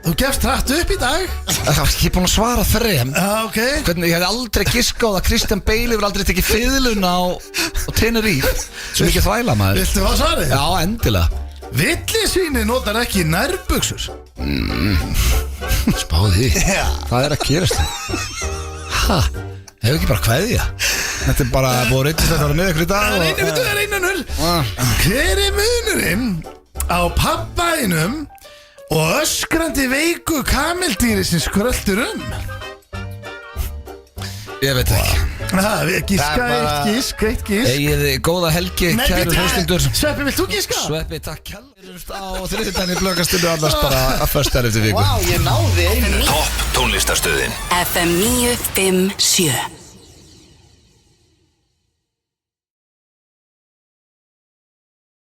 Þú gefst hratt upp í dag Það var ekki búin að svara 3 Ok Hvernig, ég hefði aldrei giska á það Christian Bale hefur aldrei tekið fiðluna á Tenerife Svo mikið þvæla maður Viltu að svarið? Já, endilega Villisvíni notar ekki nærbuxur Spáði því Hvað er að gerast það? Hefur ekki bara kveðja Þetta er bara búið reyndist að það var með ykkur í dag Það er einunur Hver er munurinn á pappaðinum og öskrandi veiku kameldýri sem skröldur Ég veit ekki Gíska, eitt gísk Egiði góða helgi, kæru hlustundur Sveppi, vilt þú gíska? Sveppi, takk kærlega á þriðjudaginn í blökastundu annars bara að föstudaginn eftir viku Vá, ég náði einu Topp tónlistarstöðin FM 957